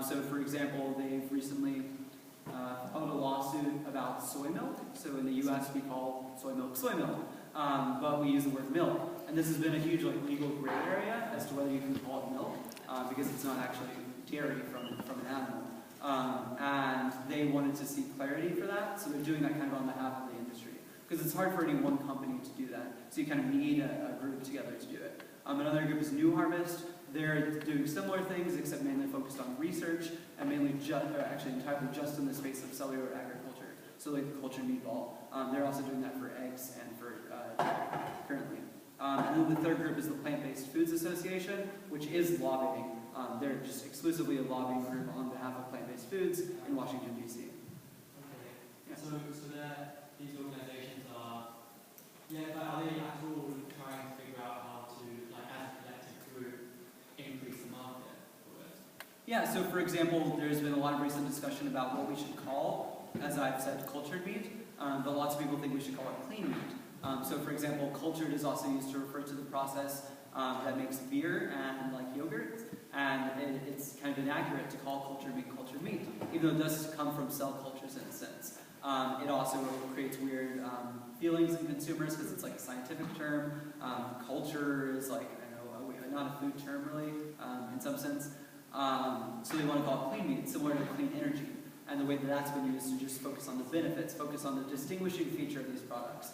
So, for example, they've recently filed a lawsuit about soy milk. So in the U.S., we call soy milk, but we use the word milk. And this has been a huge legal gray area as to whether you can call it milk, because it's not actually dairy from an animal. And they wanted to seek clarity for that, so they're doing that kind of on behalf of the industry. Because it's hard for any one company to do that, so you kind of need a group together to do it. Another group is New Harvest. They're doing similar things, except mainly focused on research, and mainly actually entirely just in the space of cellular agriculture, so like the cultured meatball. They're also doing that for eggs and for currently. And then the third group is the Plant-Based Foods Association, which is lobbying. They're just exclusively a lobbying group on behalf of plant-based foods in Washington, D.C. Okay. Yeah. So these organisations are they at all trying to figure out how to, like as a collective group, increase the market for it? Yeah, so for example, there's been a lot of recent discussion about what we should call, as I've said, cultured meat, but lots of people think we should call it clean meat. So for example, cultured is also used to refer to the process that makes beer and like yogurt, and it's kind of inaccurate to call cultured meat, even though it does come from cell cultures in a sense. It also creates weird feelings in consumers because it's like a scientific term. Culture is like, not a food term really, in some sense. So they want to call it clean meat, similar to clean energy. And the way that that's been used to just focus on the benefits, focus on the distinguishing feature of these products.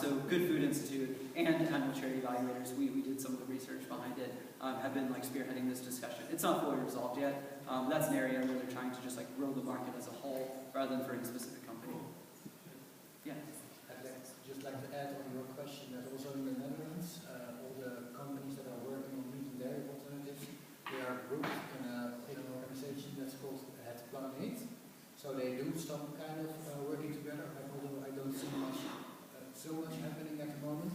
So Good Food Institute and Animal Charity Evaluators, we did some of the research behind it, have been like spearheading this discussion. It's not fully resolved yet. That's an area where they're trying to just like grow the market as a whole rather than for any specific company. Yeah. I'd just like to add on your question that also in the Netherlands, all the companies that are working on meat and dairy alternatives, they are grouped in an organization that's called Het Planeet. So they do some kind of working together, although I don't see so much happening at the moment.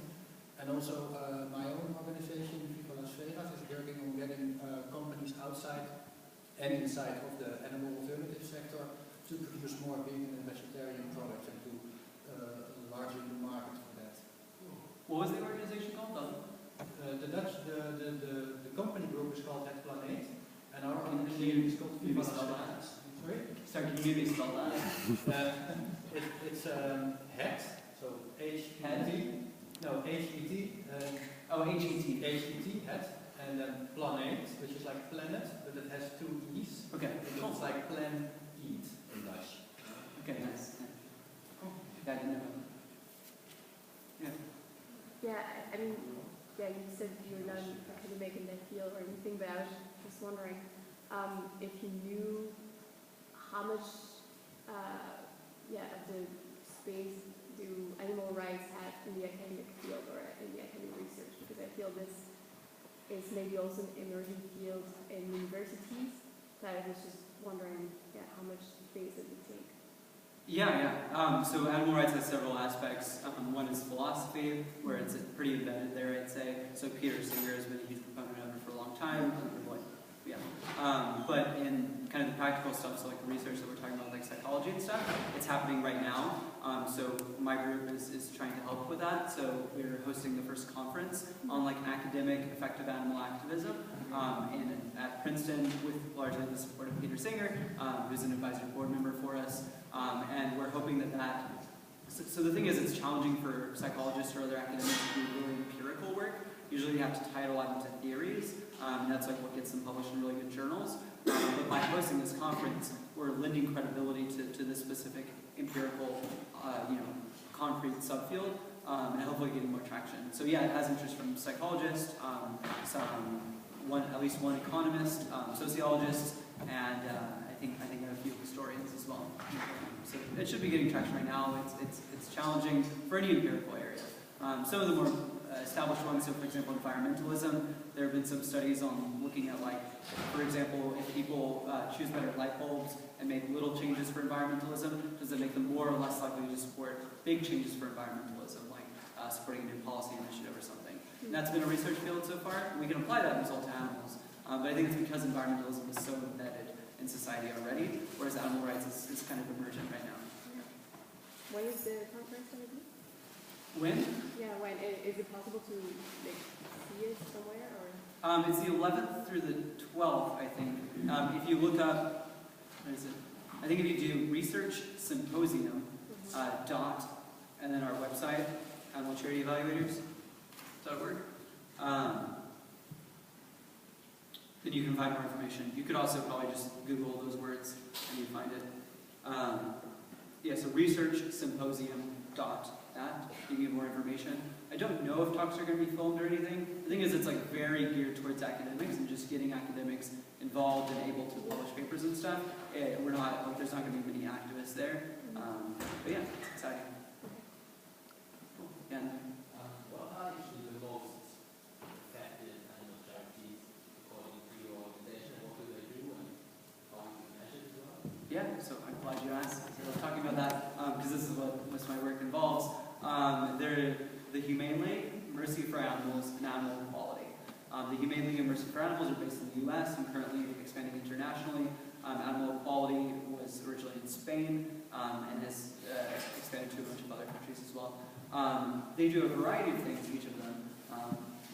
And also my own organization, Viva Las Vegas, is working on getting companies outside and inside of the animal alternative sector to produce more vegan and vegetarian products and to enlarging the market for that. What was the organization called? The company group is called Het Planeet, and our Can organization you is called Viva Las spell that? Vegas. Sorry? Sorry, can you maybe spell that? It's Het, so H-E-T, no, H-E-T, Oh, H-E-T. H-E-T, Het, and then Planeet, which is like planet, but it has 2 E's. Okay. It looks like plan, eat in Dutch. Okay, nice. Cool. Yeah, I didn't know. Yeah. Yeah, I mean, yeah, you said you're not actually making that deal or anything, but I was just wondering if you knew how much, of the space do animal rights have in the academic field or in the academic research? Because I feel this is maybe also an emerging field in universities. So I was just wondering, yeah, how much things it would take. So animal rights has several aspects. One is philosophy, where it's pretty embedded there, I'd say. So Peter Singer has been a huge proponent of it for a long time. But in kind of the practical stuff, so like the research that we're talking about, like psychology and stuff, it's happening right now. So my group is trying to help with that. So we're hosting the first conference on like academic effective animal activism at Princeton with largely the support of Peter Singer, who's an advisory board member for us. And we're hoping that so the thing is, it's challenging for psychologists or other academics to do really empirical work. Usually you have to tie it a lot into theories, and that's like what gets them published in really good journals. But by hosting this conference, we're lending credibility to this specific empirical, concrete subfield, and hopefully getting more traction. So yeah, it has interest from psychologists, at least one economist, sociologists, and I think a few historians as well. So it should be getting traction right now. It's challenging for any empirical area. Some of the more established ones, so for example, environmentalism, there have been some studies on looking at, like, for example, if people choose better light bulbs and make little changes for environmentalism, does it make them more or less likely to support big changes for environmentalism, like supporting a new policy initiative or something? And that's been a research field so far. We can apply that result to animals, but I think it's because environmentalism is so embedded in society already, whereas animal rights is kind of emergent right now. When is the conference going to be? When? Yeah, when? Is it possible to see it somewhere? Or? It's the 11th through the 12th, I think. If you look up, what is it? I think if you do research symposium dot, and then our website, Animal Charity Evaluators, .org, then you can find more information. You could also probably just Google those words and you find it. So research symposium dot that, you can get more information. I don't know if talks are going to be filmed or anything. The thing is, it's like very geared towards academics and just getting academics involved and able to publish papers and stuff. We're not, like, there's not going to be many activists there. But yeah, it's exciting. Cool. Yeah. What are usually the most effective animal charities according to your organization? What do they do and how do you measure it as well? Yeah, so I'm glad you asked. So I was talking about that because this is what most of my work involves. They're the Humane League, Mercy for Animals, and Animal Equality. The Humane League and Mercy for Animals are based in the U.S. and currently expanding internationally. Animal Equality was originally in Spain and has expanded to a bunch of other countries as well. They do a variety of things, each of them.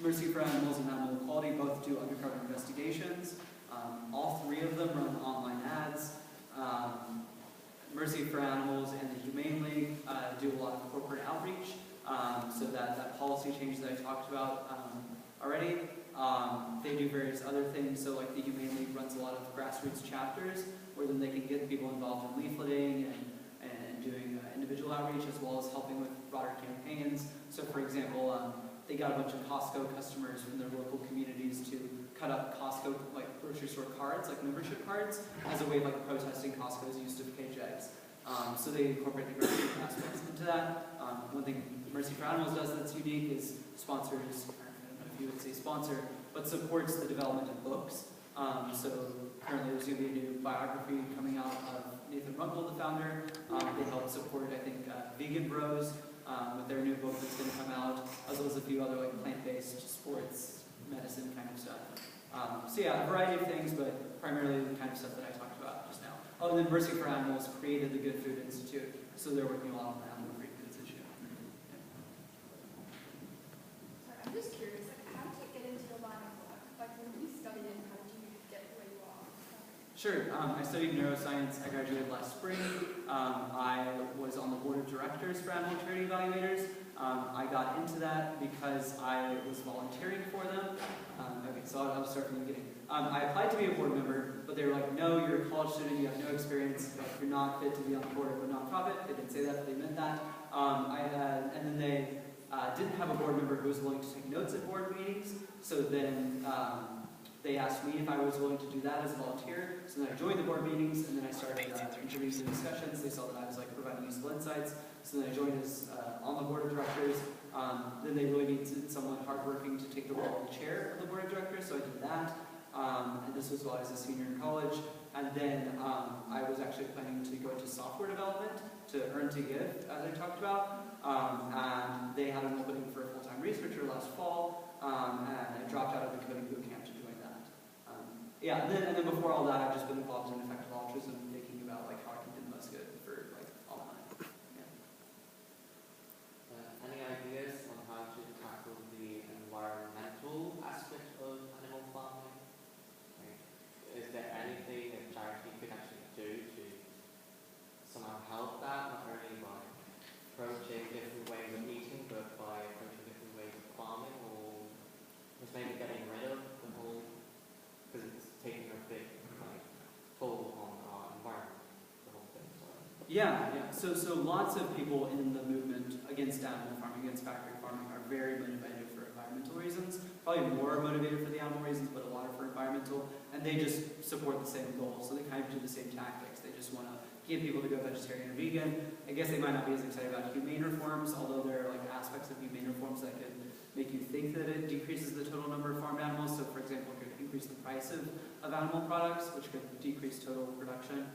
Mercy for Animals and Animal Equality both do undercover investigations. All three of them run online ads. Mercy for Animals and the Humane League do a lot of corporate outreach, so that policy change that I talked about already. They do various other things, so like the Humane League runs a lot of grassroots chapters, where then they can get people involved in leafleting and doing individual outreach, as well as helping with broader campaigns. So for example, they got a bunch of Costco customers from their local communities to cut up Costco, like grocery store cards, like membership cards, as a way of like protesting Costco's use of cage eggs. So they incorporate the grassroots aspects into that. One thing Mercy for Animals does that's unique is sponsors, I don't know if you would say sponsor, but supports the development of books. So currently there's going to be a new biography coming out of Nathan Runkle, the founder. They help support, I think, Vegan Bros with their new book that's going to come out, as well as a few other like plant-based sports, medicine kind of stuff. So yeah, a variety of things, but primarily the kind of stuff that I talked about just now. Oh, and then Mercy for Animals created the Good Food Institute, so they're working a lot on the animal-free foods issue. Sorry, I'm just curious, like, how did you get into the line of work? Like, when you studied it, how did you get where you are? Sure. I studied neuroscience. I graduated last spring. I was on the board of directors for Animal Charity Evaluators. I got into that because I was volunteering for them. Okay, so I'll start from the beginning. I applied to be a board member, but they were like, no, you're a college student, you have no experience, you're not fit to be on the board of a nonprofit. They didn't say that, but they meant that. And then they didn't have a board member who was willing to take notes at board meetings, so then they asked me if I was willing to do that as a volunteer. So then I joined the board meetings, and then I started introducing discussions. They saw that I was like providing useful insights. So then I joined as on the board of directors. Then they really needed someone hardworking to take the role of the chair of the board of directors, so I did that. And this was while I was a senior in college. And then I was actually planning to go into software development to earn to give, as I talked about. And they had an opening for a full-time researcher last fall, and I dropped out of the coding bootcamp to join that. Yeah, and then before all that, I've just been involved in effective altruism, thinking about like how I can do the most good for like all of mine. Yeah. Any ideas on how to tackle the environmental aspect of animal farming? Like, is there anything that charity could actually do to somehow help that, not only by approaching different ways of eating, but by approaching different ways of farming, or just maybe getting rid of the whole, because it's taking a big like, toll on our environment, the whole thing. Yeah. So lots of people in the movement against animal farming, against factory farming, are very motivated for environmental reasons. Probably more motivated for the animal reasons, but a lot are for environmental. And they just support the same goals, so they kind of do the same tactics. They just want to get people to go vegetarian or vegan. I guess they might not be as excited about humane reforms, although there are like aspects of humane reforms that could make you think that it decreases the total number of farmed animals. So, for example, it could increase the price of animal products, which could decrease total production.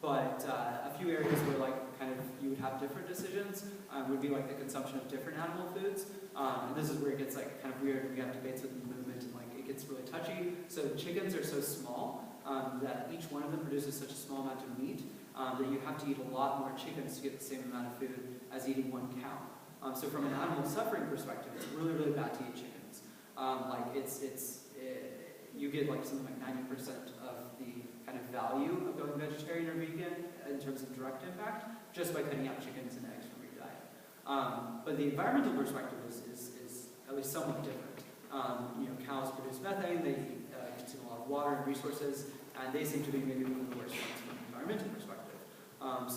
But a few areas where like kind of you would have different decisions would be like the consumption of different animal foods. And this is where it gets like kind of weird. We have debates with the movement and like it gets really touchy. So chickens are so small that each one of them produces such a small amount of meat that you have to eat a lot more chickens to get the same amount of food as eating one cow. So from an animal suffering perspective, it's really, really bad to eat chickens. You get like something like 90% of the kind of value of going vegetarian or vegan in terms of direct impact just by cutting out chickens and eggs from your diet. But the environmental perspective is at least somewhat different. Cows produce methane, they consume a lot of water and resources, and they seem to be maybe one of the worst ones from an environmental perspective.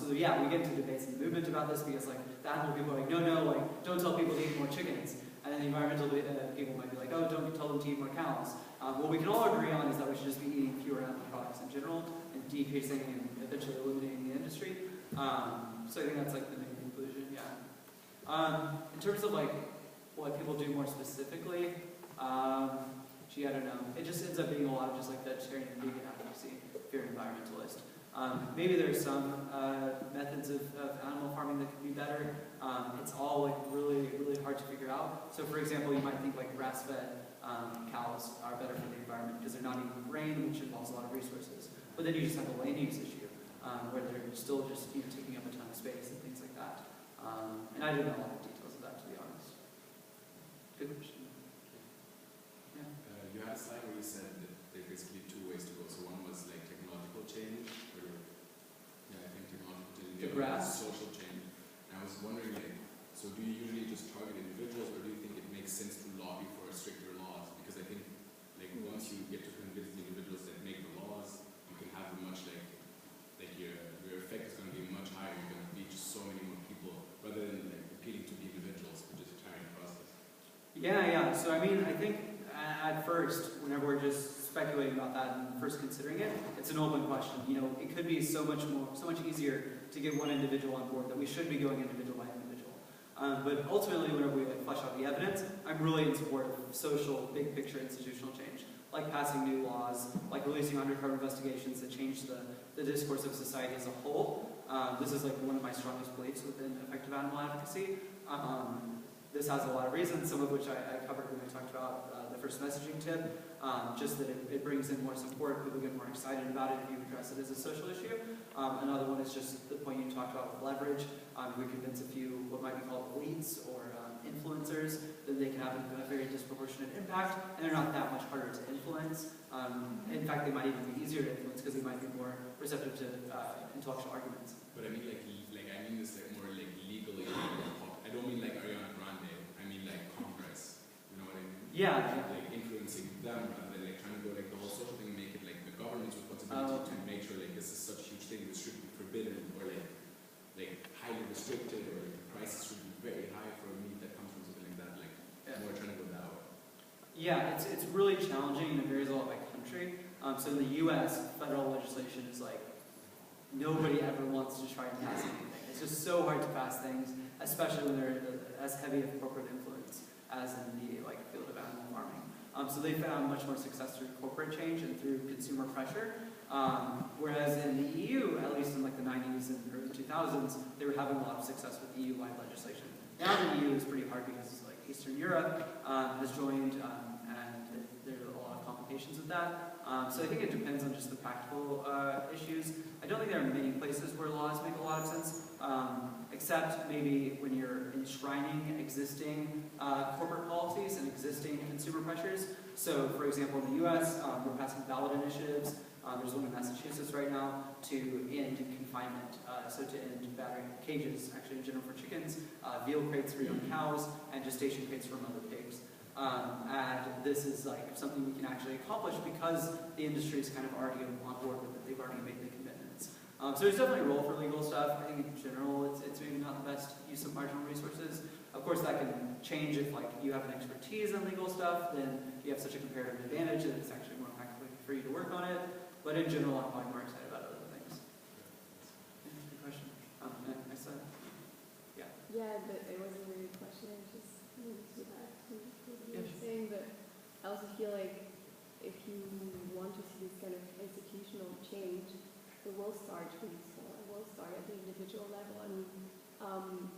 We get into debates in the movement about this because like the animal people are like, no, like don't tell people to eat more chickens. And then the environmental people might be like, oh, don't tell them to eat more cows. What we can all agree on is that we should just be eating fewer animal products in general and decreasing and eventually eliminating the industry. So I think that's like the main conclusion, yeah. In terms of like what people do more specifically, I don't know. It just ends up being a lot of just like vegetarian and vegan advocacy if you're an environmentalist. Maybe there's some methods of animal farming that could be better. It's all like really, really hard to figure out. So for example, you might think like grass-fed cows are better for the environment because they're not eating grain, which involves a lot of resources. But then you just have a land use issue where they're still just taking up a ton of space and things like that. And I don't know all the details of that, to be honest. Good question. Yeah. You had a slide where you said that there are basically two ways to go. So one was like technological change, or I think technological change. The other was social change. And I was wondering, like, so do you usually just target individuals, or do you think it makes sense to lobby for stricter laws? Because I think, like, once you get to convince the individuals that make the laws, you can have a much like your effect is going to be much higher. You're going to reach so many more people rather than like appealing to the individuals, which is a tiring process. Yeah. So I mean, I think at first, whenever we're just speculating about that and first considering it, it's an open question. It could be so much easier to get one individual on board that we should be going individual by individual. But ultimately, whenever we flesh out the evidence, I'm really in support of social, big picture institutional change, like passing new laws, like releasing undercover investigations that change the discourse of society as a whole. This is like one of my strongest beliefs within effective animal advocacy. This has a lot of reasons, some of which I covered when I talked about the first messaging tip, just that it brings in more support, people get more excited about it if you address it as a social issue. Another one is just the point you talked about with leverage. We convince a few what might be called elites or influencers that they can have a very disproportionate impact, and they're not that much harder to influence. In fact, they might even be easier to influence because they might be more receptive to intellectual arguments. But I mean I mean this like more like legally. I don't mean like Ariana Grande. I mean like Congress. You know what I mean? Yeah. Like influencing them rather than like trying to go like the whole social thing, make it like the government's responsibility to make sure like this is such a huge thing, this should be forbidden or like highly restricted, or like, the prices should be very high for a meat that comes from something like that. Like more trying to go that way. Yeah, it's really challenging and it varies a lot by country. So in the U.S., federal legislation is like nobody ever wants to try and pass anything. It's just so hard to pass things, especially when they're as heavy of corporate influence as in the field of animal farming. So they found much more success through corporate change and through consumer pressure. Whereas in the EU, at least in the 90s and early 2000s, they were having a lot of success with EU-wide legislation. Now the EU is pretty hard because Eastern Europe has joined, and there are a lot of complications with that. So I think it depends on just the practical issues. I don't think there are many places where laws make a lot of sense, except maybe when you're enshrining existing corporate policies and existing consumer pressures. So, for example, in the US, we're passing ballot initiatives. There's one in Massachusetts right now to end confinement, so to end battery cages, actually in general for chickens, veal crates for young cows, and gestation crates for mother pigs. And this is something we can actually accomplish because the industry is kind of already on board with it. They've already made the commitments. So there's definitely a role for legal stuff. I think in general it's maybe not the best use of marginal resources. Of course that can change if you have an expertise in legal stuff, then you have such a comparative advantage that it's actually more practical for you to work on it. But in general, I'm probably more excited about other things. Good question. Next slide. Yeah. Yeah, but it wasn't really a question. I was just wanted to add to what you were saying. But I also feel like if you want to see this kind of institutional change, it will start really small. It will start at the individual level. I mean,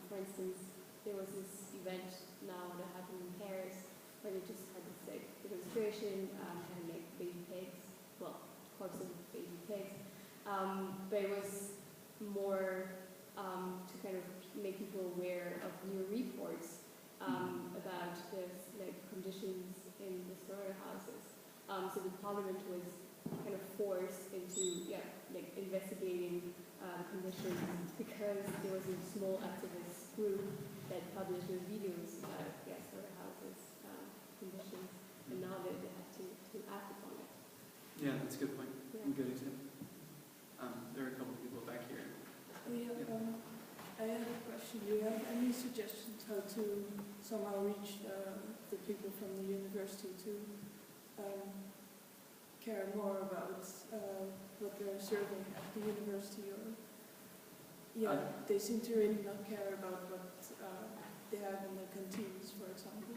for instance, there was this event now that happened in Paris where they just had this demonstration and make baby pigs. Well, corpses of baby pigs. But it was more to kind of make people aware of new reports about the conditions in the slaughterhouses. So the parliament was kind of forced into investigating conditions because there was a small activist group that published videos about slaughterhouses conditions, and now they have to act upon it. Yeah, that's a good point. Yeah. Good example. There are a couple of people back here. I have a question. Do you have any suggestions how to somehow reach the people from the university to care more about what they're serving at the university? Or they seem to really not care about what they have in the canteens, for example.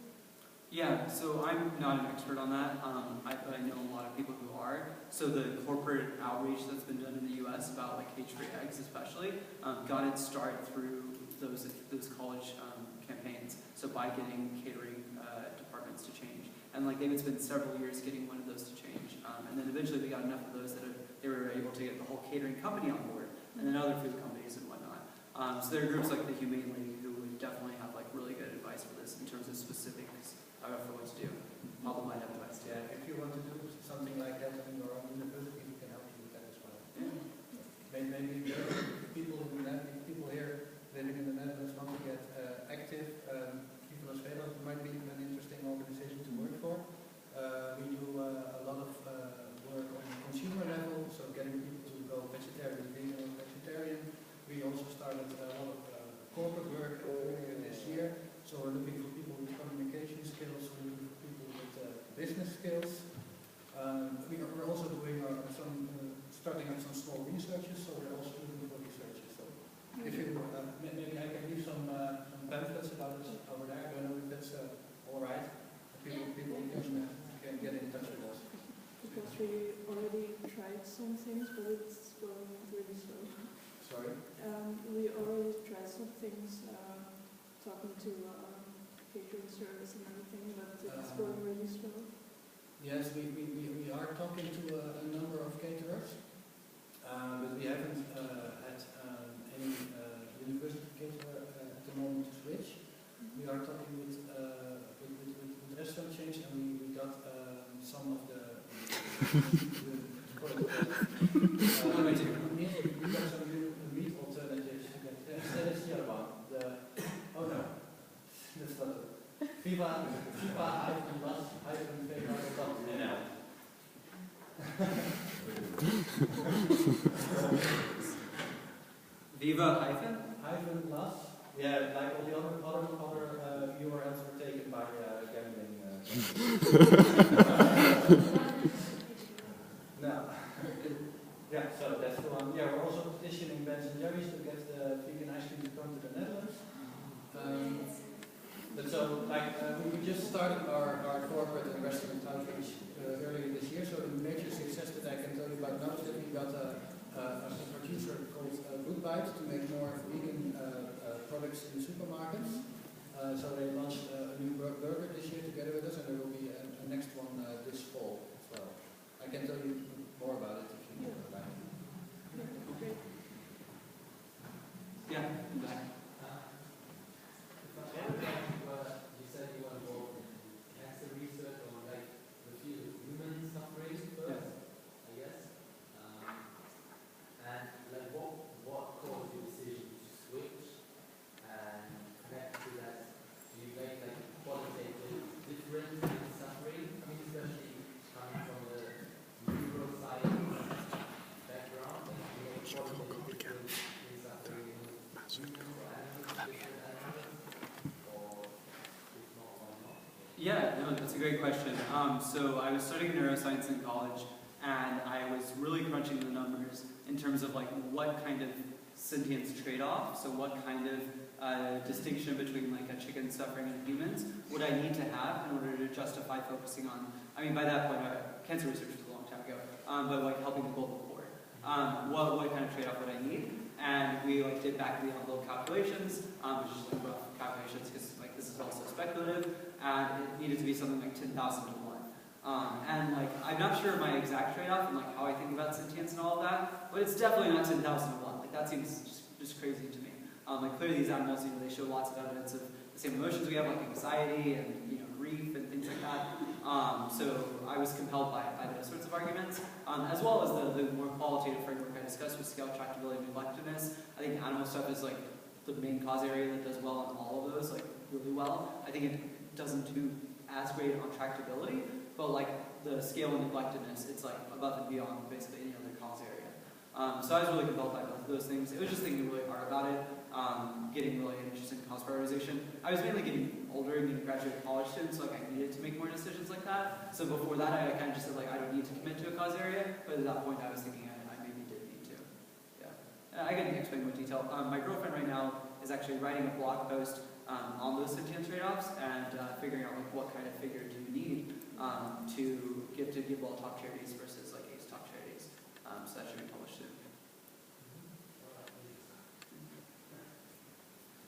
Yeah, so I'm not an expert on that, but I know a lot of people who are. So the corporate outreach that's been done in the U.S. about cage-free eggs especially got its start through those college campaigns, so by getting catering departments to change. And they would spend several years getting one of those to change. And then eventually they got enough of those that they were able to get the whole catering company on board, and then other food companies and whatnot. So there are groups like the Humane League who would definitely have really good advice for this in terms of specifics for what to do. Pablo might have advice too. Yeah, if you want to do something like that in your own university, we can help you with that as well. Yeah. Maybe people here living in the Netherlands want to get active. Kivelos Velos might be an interesting organization to work for. We do a lot of work on the consumer level, so getting people to go vegetarian, vegan, or vegetarian. We also started a lot of corporate work earlier this year. So we're looking for people with communication skills, we're looking for people with business skills. We're also doing starting up some small researches, so we're also looking for researchers. So if you, maybe I can leave some pamphlets about it over there. I don't know if that's all right. People can get in touch with us. Because we already tried some things, but it's going really slow. Sorry? We already tried some things, talking to catering service and everything, but it's going really slow. Yes, we are talking to a number of caterers, but we haven't had any university caterer at the moment to switch. We are talking with restaurant chains, and we got some of the What am I doing? we got some new meat alternatives. That is the other one. Oh no, that's not it. Viva Viva Las. Yeah, like all the other URLs were taken by gambling No. Yeah, so that's the one. Yeah, we're also petitioning Ben and Jerry's to get the vegan ice cream to come to the Netherlands. But so, like, we just started our corporate and restaurant outreach earlier this year. So the major success that I can tell you about now is that we got a producer called Good Bite to make more vegan products in supermarkets. So they launched a new burger this year together with us, and there will be a next one this fall as well. I can tell you more about it if you know about it. Yeah. You said you were involved in cancer research or like the field of human suffering first, I guess. And like what caused your decision to switch and connect to that? Do you make like qualitative difference in suffering? I mean, especially coming from the neuroscience background, like do you make qualitative difference in suffering in humans or animals, different animals, or if not, why not? Yeah, no, that's a great question. So I was studying neuroscience in college, and I was really crunching the numbers in terms of like what kind of sentience trade-off, so what kind of distinction between like a chicken suffering and humans would I need to have in order to justify focusing on, I mean by that point cancer research was a long time ago, but like helping the global poor. What kind of trade-off would I need? And we like did back of the envelope calculations, which is like rough calculations because like this is also speculative, and it needed to be something like 10,000 to 1. And like I'm not sure my exact trade-off and like how I think about sentience and all of that, but it's definitely not 10,000 to 1. Like that seems just crazy to me. Like clearly these animals, you know, they show lots of evidence of the same emotions we have, like anxiety and grief and things like that. So I was compelled by those sorts of arguments, as well as the more qualitative framework I discussed with scale, tractability, and neglectedness. I think animal stuff is like the main cause area that does well on all of those, like really well. I think it doesn't do as great on tractability, but like the scale and neglectedness, it's like above and beyond basically any other cause area. So I was really compelled by both of those things. It was just thinking really hard about it, getting really interested in cause prioritization. I was mainly getting older and getting graduate college students, so like I needed to make more decisions like that. So before that, I kind of just said like I don't need to commit to a cause area, but at that point I was thinking I maybe did need to. Yeah, and I can explain more detail. My girlfriend right now is actually writing a blog post on those sentience trade-offs and figuring out like what kind of figure do you need to give all top charities versus like ACE top charities. So that should be published soon.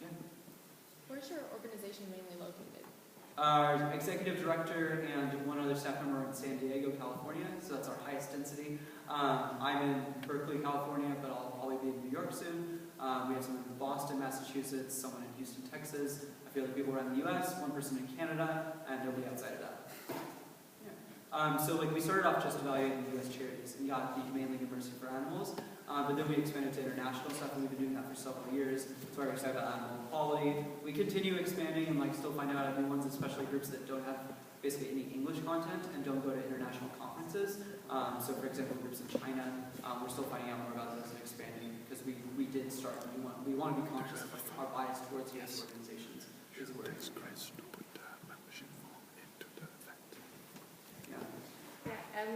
Yeah. Where's your organization mainly located? Our executive director and one other staff member are in San Diego, California, so that's our highest density. I'm in Berkeley, California, but I'll probably be in New York soon. We have someone in Boston, Massachusetts, someone in Houston, Texas, a few other people around the US, one person in Canada, and nobody outside of that. Yeah. So like we started off just evaluating US charities and got the Humane League of Mercy for Animals, but then we expanded to international stuff, and we've been doing that for several years. So we're excited about animal equality. We continue expanding and like still finding out new ones, especially groups that don't have basically any English content and don't go to international conferences. So for example, groups in China, we're still finding out more about those and expanding because we did start. We want to be conscious of like our bias towards US organizations. Is where it's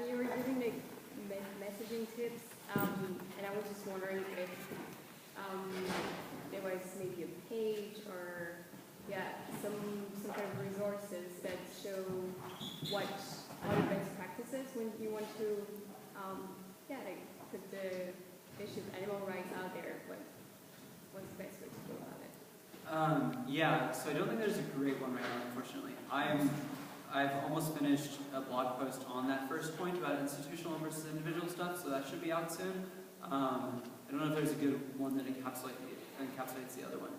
you were giving the messaging tips, and I was just wondering if there was maybe a page or some kind of resources that show what are the best practices when you want to like put the issue of animal rights out there. What's the best way to go about it? Yeah, so I don't think there's a great one right now, unfortunately. I've almost finished a blog post on that first point about institutional versus individual stuff, so that should be out soon. I don't know if there's a good one that encapsulates the other one.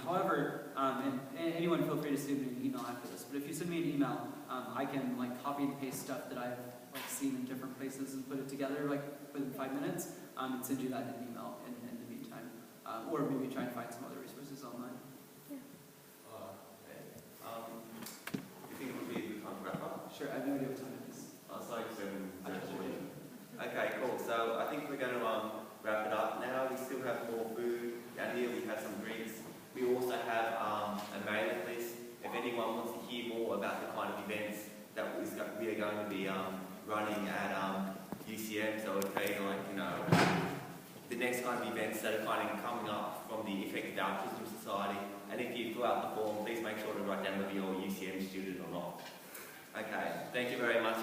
However, and anyone feel free to send me an email after this, but if you send me an email, I can like copy and paste stuff that I've like seen in different places and put it together like within 5 minutes, and send you that in an email in the meantime. Or maybe try and find some other resources online. Sure, I have no idea what time it is. It's like 7:40. Okay, cool. So I think we're going to wrap it up now. We still have more food down here. We have some drinks. We also have a mailing list. If anyone wants to hear more about the kind of events we are going to be running at UCM. So we're creating the next kind of events that are kind of coming up from the Effective Altruism Society. And if you fill out the form, please make sure to write down whether you're a UCM student or not. Okay, thank you very much